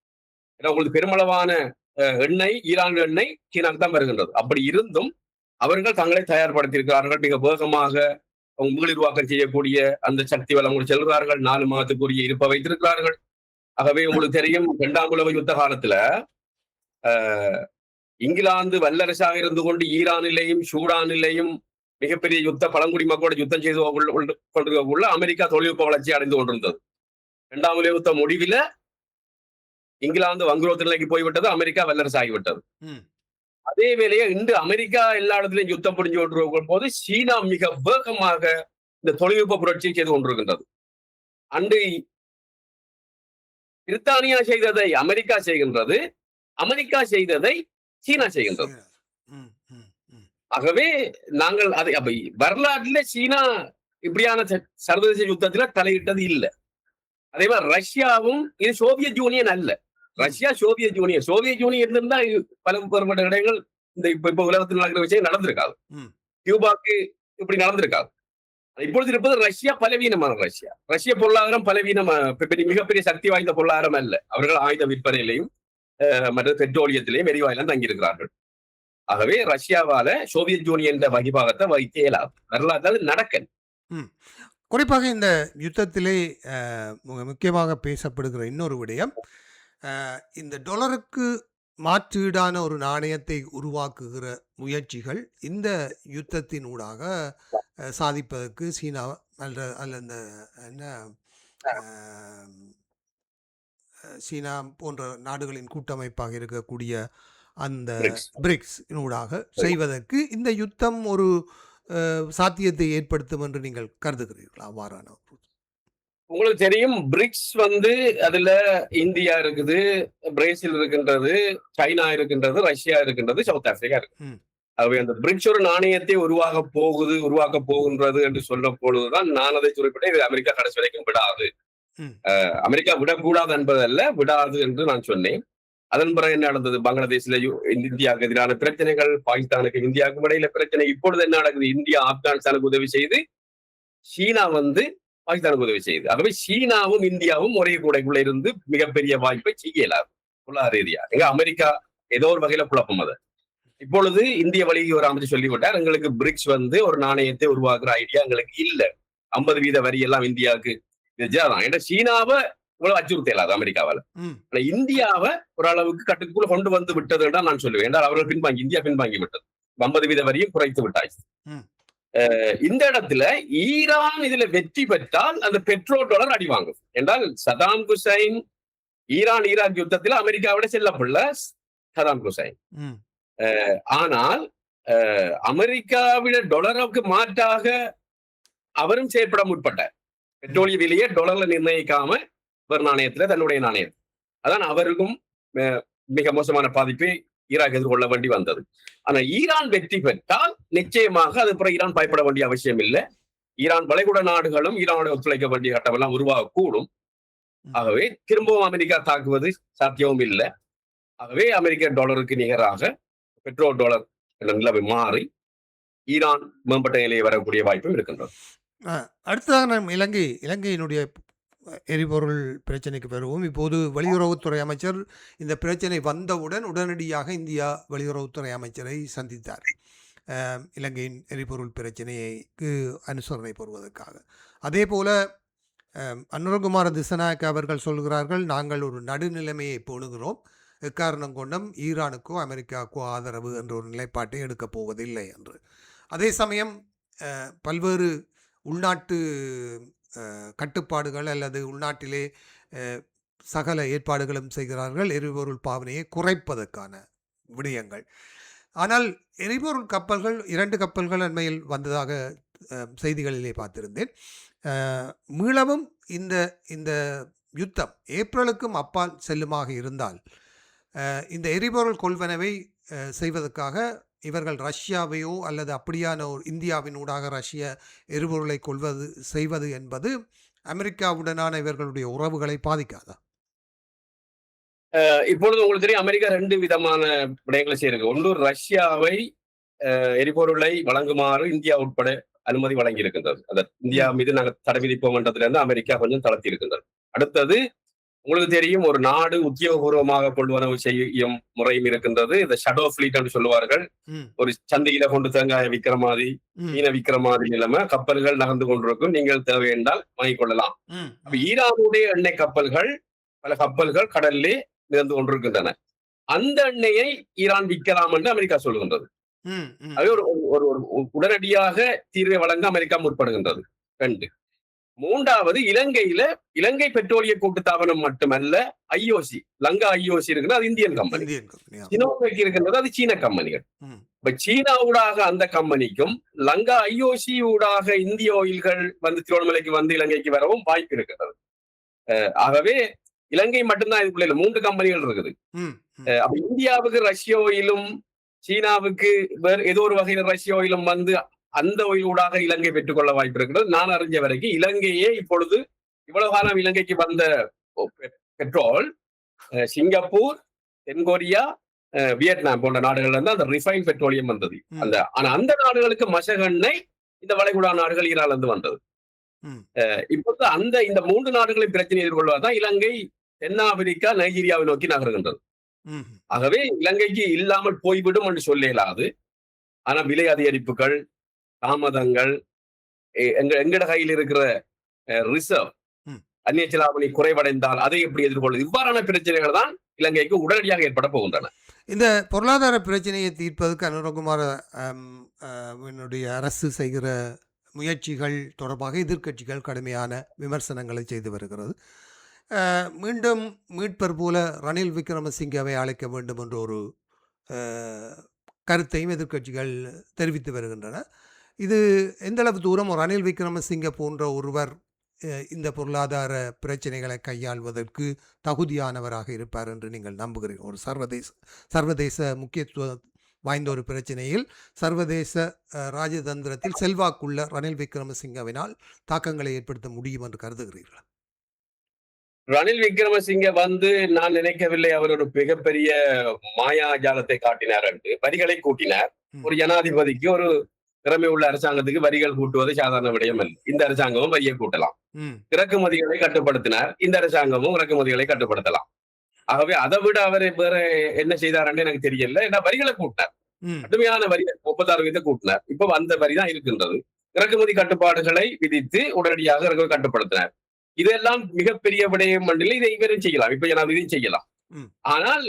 ஏன்னா அவங்களுக்கு பெருமளவான எண்ணெய், ஈரான் எண்ணெய் சீனாக்கு தான் வருகின்றது. அப்படி இருந்தும் அவர்கள் தங்களை தயார்படுத்தியிருக்கிறார்கள். மிக வேகமாக மீளுருவாக்கம் செய்யக்கூடிய அந்த சக்தி வளம் செல்கிறார்கள். 4 மாதத்துக்குரிய இருப்பை வைத்திருக்கிறார்கள். ஆகவே உங்களுக்கு தெரியும் 2ஆம் உலக யுத்த காலத்துல இங்கிலாந்து வல்லரசாக இருந்து கொண்டு ஈரானிலேயும் சூடானிலேயும் மிகப்பெரிய பழங்குடி மக்களோட யுத்தம் செய்து கொண்டிருக்கக்குள்ள அமெரிக்கா தொழில்நுட்ப வளர்ச்சி அடைந்து கொண்டிருந்தது. 2ஆம் உலக யுத்த முடிவில் இங்கிலாந்து வங்குரோத்து நிலைக்கு போய்விட்டது, அமெரிக்கா வல்லரசு ஆகிவிட்டது. அதே வேளையே இன்று அமெரிக்கா எல்லா இடத்திலையும் யுத்தம் புரிஞ்சு கொண்டிருக்கும் போது சீனா மிக வேகமாக இந்த தொழில்நுட்ப புரட்சியை செய்து கொண்டிருக்கின்றது. அன்று பிரித்தானியா செய்ததை அமெரிக்கா செய்கின்றது, அமெரிக்கா செய்ததை சீனா செய்கின்றது. ஆகவே நாங்கள் அதை வரலாற்றிலே சீனா இப்படியான சர்வதேச யுத்தத்தில் தலையிட்டது இல்லை. அதே மாதிரி ரஷ்யாவும் இது சோவியத் யூனியன் அல்ல. ரஷ்யா சோவியத் யூனியன் இருந்தா பல பெருமட்ட இடங்கள் இந்த இப்ப உலகத்தில் நடக்கிற விஷயம் நடந்திருக்காது. கியூபாக்கு இப்படி நடந்திருக்காது. இப்பொழுது இருப்பது ரஷ்யா பலவீனமான ரஷ்ய பொருளாதாரம் மிகப்பெரிய சக்தி வாய்ந்த பொருளாதாரம் அல்ல. அவர்கள் ஆயுத விற்பனையிலையும் மற்ற பெட்ரோலியத்திலையும் எரிவாயிலும் தங்கியிருக்கிறார்கள். ஆகவே ரஷ்யாவால சோவியத் யூனியன் வகிபாகத்தை வைக்க இயலாது. வரலாற்று நடக்கல். குறிப்பாக இந்த யுத்தத்திலே முக்கியமாக பேசப்படுகிற இன்னொரு விடயம், இந்த டொலருக்கு மாற்றீடான ஒரு நாணயத்தை உருவாக்குகிற முயற்சிகள் இந்த யுத்தத்தின் ஊடாக சாதிப்பதற்கு சீனா அல்ல இந்த என்ன சீனா போன்ற நாடுகளின் கூட்டமைப்பாக இருக்கக்கூடிய அந்த பிரிக்ஸ் ஊடாக செய்வதற்கு இந்த யுத்தம் ஒரு சாத்தியத்தை ஏற்படுத்தும் என்று நீங்கள் கருதுகிறீர்களா? அவ்வாறான உங்களுக்கு தெரியும், பிரிக்ஸ் அதுல இந்தியா இருக்குது, பிரேசில் இருக்கின்றது, சைனா இருக்கின்றது, ரஷ்யா இருக்கின்றது, சவுத் ஆப்பிரிக்கா இருக்கு. ஆகவே அந்த பிரிக்ஸ் ஒரு நாணயத்தை உருவாக்க போகின்றது என்று சொல்லும் பொழுதுதான் நான் அதை குறிப்பிட்டேன். இது அமெரிக்கா கடைசி வரைக்கும் விடாது, அமெரிக்கா விடக்கூடாது என்பதல்ல, விடாது என்று நான் சொன்னேன். அதன் பிறகு என்ன நடந்தது? பங்களாதேஷ்ல இந்தியாவுக்கு எதிரான பிரச்சனைகள், பாகிஸ்தானுக்கு இந்தியாவுக்கும் இடையில பிரச்சனை. இப்பொழுது என்ன நடக்குது? இந்தியா ஆப்கானிஸ்தானுக்கு உதவி செய்து, சீனா பாகிஸ்தானுக்கு உதவி செய்யுது. ஆகவே சீனாவும் இந்தியாவும் ஒரே கூடைக்குள்ள இருந்து மிகப்பெரிய வாய்ப்பை செய்யலாது பொருளாதார ரீதியா. அமெரிக்கா ஏதோ ஒரு வகையில குழப்பம். அது இப்பொழுது இந்திய வழிக்கு ஒரு அமைச்சு சொல்லிவிட்டார், எங்களுக்கு பிரிக்ஸ் ஒரு நாணயத்தை உருவாக்குற ஐடியா எங்களுக்கு இல்ல, 50% வரி எல்லாம் இந்தியாவுக்கு ஏன்னா சீனாவை இவ்வளவு அச்சுறுத்த இயலாது அமெரிக்காவால. ஆனா இந்தியாவை ஓரளவுக்கு கட்டுக்குள்ள கொண்டு வந்து விட்டது தான் நான் சொல்லுவேன். என்றால் அவர்கள் இந்தியா பின்வாங்கி விட்டது, 50% வரியும் குறைத்து விட்டாச்சு. இந்த இடத்துல ஈரான் இதுல வெற்றி பெற்றால் அந்த பெட்ரோ டாலர் அடி வாங்கும். என்றால் சதாம் ஹுசைன் ஈராக் யுத்தத்தில் அமெரிக்காவோட செல்லப்படல சதாம் ஹுசைன். ஆனால் அமெரிக்காவிட டாலருக்கு மாற்றாக அவரும் செயற்பட முற்பட்டார். பெட்ரோலிய விலையை டாலர்ல நிர்ணயிக்காம இவர் நாணயத்துல தன்னுடைய நாணயம். அதான் அவருக்கும் மிக மோசமான பாதிப்பை ஈராக் எதிர்கொள்ள வேண்டி வந்தது. ஆனா ஈரான் வெற்றி பெற்றால் நிச்சயமாக அது பிறகு ஈரான் பயப்பட வேண்டிய அவசியம் இல்லை. ஈரான் வளைகுடா நாடுகளும் ஈரானோட ஒத்துழைக்க வேண்டிய கட்டமெல்லாம் உருவாகக்கூடும். ஆகவே திரும்பவும் அமெரிக்கா தாக்குவது சாத்தியமும் இல்லை. ஆகவே அமெரிக்க டாலருக்கு நிகராக பெட்ரோ டாலர் என்ற நிலைமை மாறி ஈரான் மேம்பட்ட நிலையை வரக்கூடிய வாய்ப்பும் இருக்கின்றது. அடுத்ததாக நாம் இலங்கையினுடைய எரிபொருள் பிரச்சனைக்கு வருவோம். இப்போது வெளியுறவுத்துறை அமைச்சர் இந்த பிரச்சனை வந்தவுடன் உடனடியாக இந்தியா வெளியுறவுத்துறை அமைச்சரை சந்தித்தார், இலங்கையின் எரிபொருள் பிரச்சனைக்கு அனுசரணை பெறுவதற்காக. அதே போல அனுரகுமார திசநாயக்க அவர்கள் சொல்கிறார்கள், நாங்கள் ஒரு நடுநிலைமையை போடுகிறோம், எக்காரணம் கொண்டும் ஈரானுக்கோ அமெரிக்காவுக்கோ ஆதரவு என்ற ஒரு நிலைப்பாட்டை எடுக்கப் போவதில்லை என்று. அதே சமயம் பல்வேறு உள்நாட்டு கட்டுப்பாடுகள் அல்லது உள்நாட்டிலே சகல ஏற்பாடுகளும் செய்கிறார்கள் எரிபொருள் பாவனையை குறைப்பதற்கான விடயங்கள். ஆனால் எரிபொருள் கப்பல்கள் 2 கப்பல்கள் அண்மையில் வந்ததாக செய்திகளிலே பார்த்திருந்தேன். மீளவும் இந்த யுத்தம் ஏப்ரலுக்கும் அப்பால் செல்லுமாக இருந்தால் இந்த எரிபொருள் கொள்வனவை செய்வதற்காக இவர்கள் ரஷ்யாவையோ அல்லது அப்படியான ஒரு இந்தியாவின் ஊடாக ரஷ்ய எரிபொருளை செய்வது என்பது அமெரிக்காவுடனான இவர்களுடைய உறவுகளை பாதிக்காதா? இப்பொழுது உங்களுக்கு தெரியும், அமெரிக்கா 2 விதமான விடயங்களை செய்யிருக்கு. ஒன்று, ரஷ்யாவை எரிபொருளை வழங்குமாறு இந்தியா உட்பட அனுமதி வழங்கி இருக்கின்றது. அந்த இந்தியா மீது நாங்கள் தடை விதிப்போம் என்றதுல இருந்து அமெரிக்கா கொஞ்சம் தளர்த்தி இருக்கின்றது. அடுத்தது, உங்களுக்கு தெரியும், ஒரு நாடு உத்தியோகபூர்வமாக கொள்வனவு செய்யும் முறையும் இருக்கின்றது. இந்த ஷடோ ஃபிளீட் என்று சொல்லுவார்கள். ஒரு சந்தையில கொண்டு தேங்காய் விற்கிற மாதிரி, மீனை விற்கிற மாதிரி நிலைமை, கப்பல்கள் நகர்ந்து கொண்டிருக்கும், நீங்கள் தேவை என்றால் வாங்கிக் கொள்ளலாம். ஈரானுடைய எண்ணெய் கப்பல்கள் பல கப்பல்கள் கடல்லே மிதந்து கொண்டிருக்கின்றன. அந்த எண்ணெயை ஈரான் விற்கலாம் என்று அமெரிக்கா சொல்லுகின்றது. ம், ம், அது ஒரு ஒரு ஒரு உடனடியாக தீர்வை வழங்க அமெரிக்கா முற்படுகின்றது. 2. 3வது இலங்கை பெட்ரோலிய கூட்டுத்தாபனம் மட்டுமல்ல, ஐஓசி, லங்கா ஐஓசி இருக்கிறது, அது Indian company. Indian company. Sinopec இருக்கின்றது, அது சீன கம்பெனிகள். ம், இப்ப சீனா ஊடாக அந்த கம்பெனிக்கும் லங்கா ஐஓசி ஊடாக இந்திய ஆயில்கள் வந்து திருவண்ணாமலைக்கு வந்து இலங்கைக்கு வரவும் வாய்ப்பு இருக்கிறது. ஆகவே இலங்கை மட்டும்தான் இதுக்குள்ள 3 கம்பெனிகள் இருக்குது. ம், ம், அப்ப இந்தியாவுக்கு ரஷ்ய ஆயிலும் சீனாவுக்கு வேறு ஏதோ ஒரு வகையில் ரஷ்ய ஆயிலும் வந்து அந்த ஆயில் ஊடாக இலங்கை பெற்றுக்கொள்ள வாய்ப்பு இருக்கிறது. நான் அறிஞ்ச வரைக்கும் இலங்கையே இப்பொழுது இவ்வளவு காலம் இலங்கைக்கு வந்த பெட்ரோல் சிங்கப்பூர், தென்கொரியா, வியட்நாம் போன்ற நாடுகள்ல இருந்து அந்த ரிஃபைன் பெட்ரோலியம் வந்தது. ம், ஆனா அந்த நாடுகளுக்கு மசகெண்ணெய் இந்த வளைகுடா நாடுகள் ஈரான்ல இருந்து வந்தது. ம், இப்போது இந்த 3 நாடுகளின் பிரச்சனை எதிர்கொள்வதுதான் இலங்கை தென்னாப்பிரிக்கா, நைஜீரியாவை நோக்கி நகர்கின்றது. ம், ஆகவே இலங்கைக்கு இல்லாமல் போய்விடும் என்று சொல்ல இயலாது. ஆனா விலை அதிகரிப்புகள், தாமதங்கள், எங்கட கையில் இருக்கிற ரிசர்வ் ம். அந்நிய செலாவணி குறைவடைந்தால் அதை எப்படி எதிர்கொள்வது, இவ்வாறான பிரச்சனைகள் தான் இலங்கைக்கு உடனடியாக ஏற்பட போகின்றன. இந்த பொருளாதார பிரச்சனையை தீர்ப்பதற்கு அனுரகுமார என்னுடைய அரசு செய்கிற முயற்சிகள் தொடர்பாக எதிர்க்கட்சிகள் கடுமையான விமர்சனங்களை செய்து வருகிறது. மீண்டும் மீட்பர் போல ரணில் விக்ரமசிங்கவை அழைக்க வேண்டும் என்ற ஒரு கருத்தையும் எதிர்க்கட்சிகள் தெரிவித்து வருகின்றன. இது எந்தளவு தூரம் ஒரு ரணில் விக்ரமசிங்க போன்ற ஒருவர் இந்த பொருளாதார பிரச்சனைகளை கையாள்வதற்கு தகுதியானவராக இருப்பார் என்று நீங்கள் நம்புகிறீர்கள்? ஒரு சர்வதேச முக்கியத்துவம் வாய்ந்த ஒரு பிரச்சனையில் சர்வதேச ராஜதந்திரத்தில் செல்வாக்குள்ள ரணில் விக்ரமசிங்கவினால் தாக்கங்களை ஏற்படுத்த முடியும் என்று கருதுகிறீர்களா? ரணில் விக்ரமசிங்க வந்து நான் நினைக்கவில்லை அவர் ஒரு மிகப்பெரிய மாயாஜாலத்தை காட்டினார் என்று. வரிகளை கூட்டினார். ஒரு ஜனாதிபதிக்கு, ஒரு திறமை உள்ள அரசாங்கத்துக்கு வரிகள் கூட்டுவது சாதாரண விடயம் அல்ல. இந்த அரசாங்கமும் வரியை கூட்டலாம். இறக்குமதிகளை கட்டுப்படுத்தினார். இந்த அரசாங்கமும் இறக்குமதிகளை கட்டுப்படுத்தலாம். ஆகவே அதை விட அவர் வேற என்ன செய்தார் எனக்கு தெரியல. ஏன்னா வரிகளை கூட்டினார், கடுமையான வரி 36% கூட்டினார். இப்ப அந்த வரி தான் இருக்கின்றது. இறக்குமதி கட்டுப்பாடுகளை விதித்து உடனடியாக இறக்குமதி கட்டுப்படுத்தினார். இதெல்லாம் மிகப்பெரிய விடயம் மண்டில் இதை இவரும் செய்யலாம். இப்ப இதையும் செய்யலாம். ஆனால்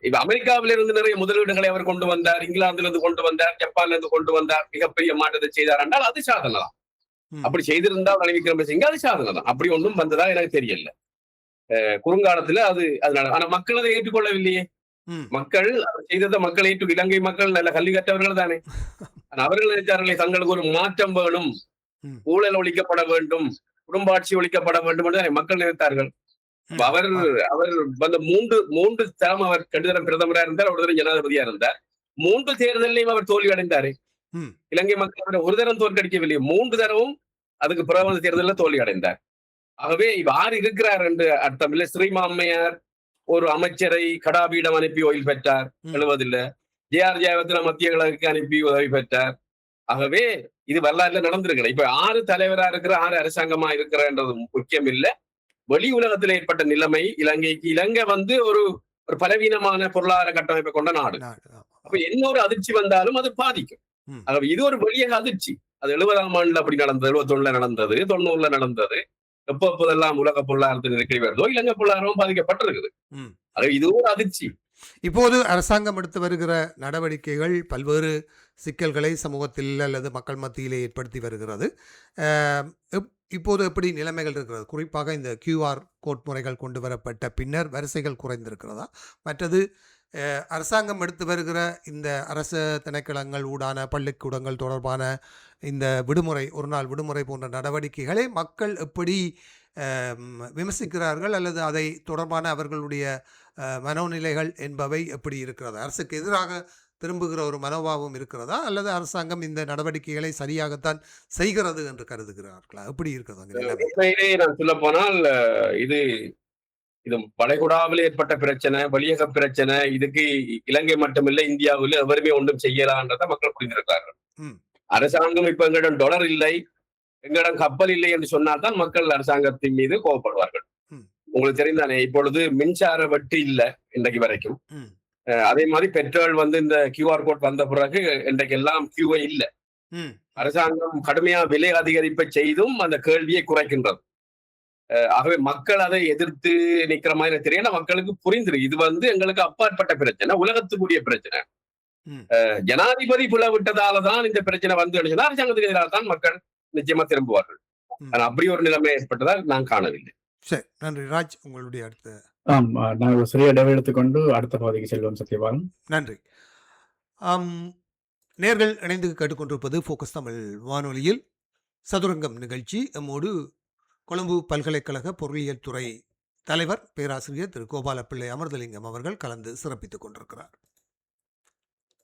இப்ப அமெரிக்காவிலிருந்து நிறைய முதலீடுகளை அவர் கொண்டு வந்தார், இங்கிலாந்துல இருந்து கொண்டு வந்தார், ஜப்பான்ல இருந்து கொண்டு வந்தார், மிகப்பெரிய மாற்றத்தை செய்தார் என்றால் அது சாதனை தான். அப்படி செய்திருந்தால் ரணில் விக்ரமசிங்க அது சாதனை தான். அப்படி ஒன்றும் வந்ததா எனக்கு தெரியல குறுங்காலத்துல. அதனால ஆனா மக்கள் அதை ஏற்றுக்கொள்ளவில்லையே. மக்கள் செய்ததை மக்கள் இலங்கை மக்கள் நல்ல கல்வி கற்றவர்கள் தானே. அவர்கள் நினைத்தார்களே தங்களுக்கு ஒரு மாற்றம் வேணும், ஊழல் ஒழிக்கப்பட வேண்டும், குடும்பாட்சி ஒழிக்கப்பட வேண்டும் என்று மக்கள் நினைத்தார்கள். அவர் வந்த மூன்று தரம் அவர் 2 தரம் பிரதமராக இருந்தார், ஒரு தரம் ஜனாதிபதியா இருந்தார். 3 தேர்தலையும் அவர் தோல்வி அடைந்தாரு. இலங்கை மக்கள் அவர் ஒரு தரம் தோற்கடிக்கவில்லை, 3 தரமும் அதுக்கு பிறகு தேர்தலில் தோல்வி அடைந்தார். ஆகவே யார் இருக்கிறார் என்று அர்த்தம் இல்லை. ஸ்ரீமாம்மையார் ஒரு அமைச்சரை கடாபீடம் அனுப்பி ஓய்வு பெற்றார், எழுவதில்லை. ஜே.ஆர். ஜெயவர்தன மத்திய கிழக்கு அனுப்பி உதவி பெற்றார். ஆகவே இது வரலாறுல நடந்திருக்கல. இப்ப 6 தலைவரா இருக்கிற 6 அரசாங்கமா இருக்கிறன்றது முக்கியம் இல்லை. வெளி உலகத்தில் ஏற்பட்ட நிலைமை இலங்கை வந்து ஒரு பலவீனமான பொருளாதார கட்டமைப்பை கொண்ட நாடு. அப்ப என்ன ஒரு அதிர்ச்சி வந்தாலும் அது பாதிக்கும். ஆகவே இது ஒரு வெளிய அதிர்ச்சி. அது 70ஆம் ஆண்டுல அப்படி நடந்தது, 71ல நடந்தது, 90ல நடந்தது. எப்போதெல்லாம் உலக பொருளாதாரத்தில் நெருக்கடி வருதோ இலங்கை பொருளாதாரமும் பாதிக்கப்பட்டிருக்குது. இது ஒரு அதிர்ச்சி. இப்போது அரசாங்கம் எடுத்து வருகிற நடவடிக்கைகள் பல்வேறு சிக்கல்களை சமூகத்தில் அல்லது மக்கள் மத்தியிலே ஏற்படுத்தி வருகிறது. இப்போது எப்படி நிலைமைகள் இருக்கிறது? குறிப்பாக இந்த QR கோட் முறைகள் கொண்டு வரப்பட்ட பின்னர் வரிசைகள் குறைந்திருக்கிறதா? மற்றது அரசாங்கம் எடுத்து வருகிற இந்த அரசு திணைக்களங்கள் ஊடான பள்ளிக்கூடங்கள் தொடர்பான இந்த விடுமுறை, ஒரு நாள் விடுமுறை போன்ற நடவடிக்கைகளை மக்கள் எப்படி விமர்சிக்கிறார்கள் அல்லது அதை தொடர்பான அவர்களுடைய மனோநிலைகள் என்பவை எப்படி இருக்கிறதா? அரசுக்கு எதிராக திரும்புகிற ஒரு மனோபாவம் இருக்கிறதா அல்லது அரசாங்கம் இந்த நடவடிக்கைகளை சரியாகத்தான் செய்கிறது என்று கருதுகிறார்களா? எப்படி இருக்கிறது? நான் சொல்ல போனால் இது வளைகுடாவில் ஏற்பட்ட பிரச்சனை, வலியக பிரச்சனை. இதுக்கு இலங்கை மட்டுமில்லை, இந்தியாவில் எவருமே ஒன்றும் செய்யலான்றதை மக்கள் புரிந்திருக்கிறார்கள். அரசாங்கம் இப்ப எங்களிடம் டாலர் இல்லை, எங்களிடம் கப்பல் இல்லை என்று சொன்னால்தான் மக்கள் அரசாங்கத்தின் மீது கோபப்படுவார்கள். உங்களுக்கு தெரிந்தானே இப்பொழுது மின்சார வட்டி இல்லை இன்றைக்கு வரைக்கும். அதே மாதிரி பெட்ரோல் வந்து இந்த QR கோட் வந்த பிறகு இன்றைக்கு எல்லாம் கியூவை இல்லை. அரசாங்கம் கடுமையா விலை அதிகரிப்பை செய்தும் அந்த கேள்வியை குறைக்கின்றது. ஆகவே மக்கள் அதை எதிர்த்து நிக்கிற மாதிரி தெரியல. மக்களுக்கு புரிந்துரு இது எங்களுக்கு அப்பாற்பட்ட பிரச்சனை, உலகத்துக்குரிய பிரச்சனை. ம். ஜனாதிபதி பிளவிட்டதாலதான் இந்த பிரச்சனை வந்து அரசாங்கத்துக்கு எதிராக தான் மக்கள் நிச்சயமா திரும்புவார்கள். ம். ஆனா அப்படி ஒரு நிலைமை ஏற்பட்டதால் நான் காணவில்லை. சரி, நன்றி ராஜ். உங்களுடைய அடுத்த ஆம், நான் ஒரு சிறிய இடைவெளி எடுத்துக்கொண்டு அடுத்த பகுதிக்கு செல்வோம் சத்யபாலன். நன்றி. நேர்கள் இணைந்து கேட்டுக்கொண்டிருப்பது ஃபோக்கஸ் தமிழ் வானொலியில் சதுரங்கம் நிகழ்ச்சி. நம்மோடு கொழும்பு பல்கலைக்கழக பொருளியல் துறை தலைவர் பேராசிரியர் திரு கோபாலப்பிள்ளை அமிர்தலிங்கம் அவர்கள் கலந்து சிறப்பித்துக் கொண்டிருக்கிறார்.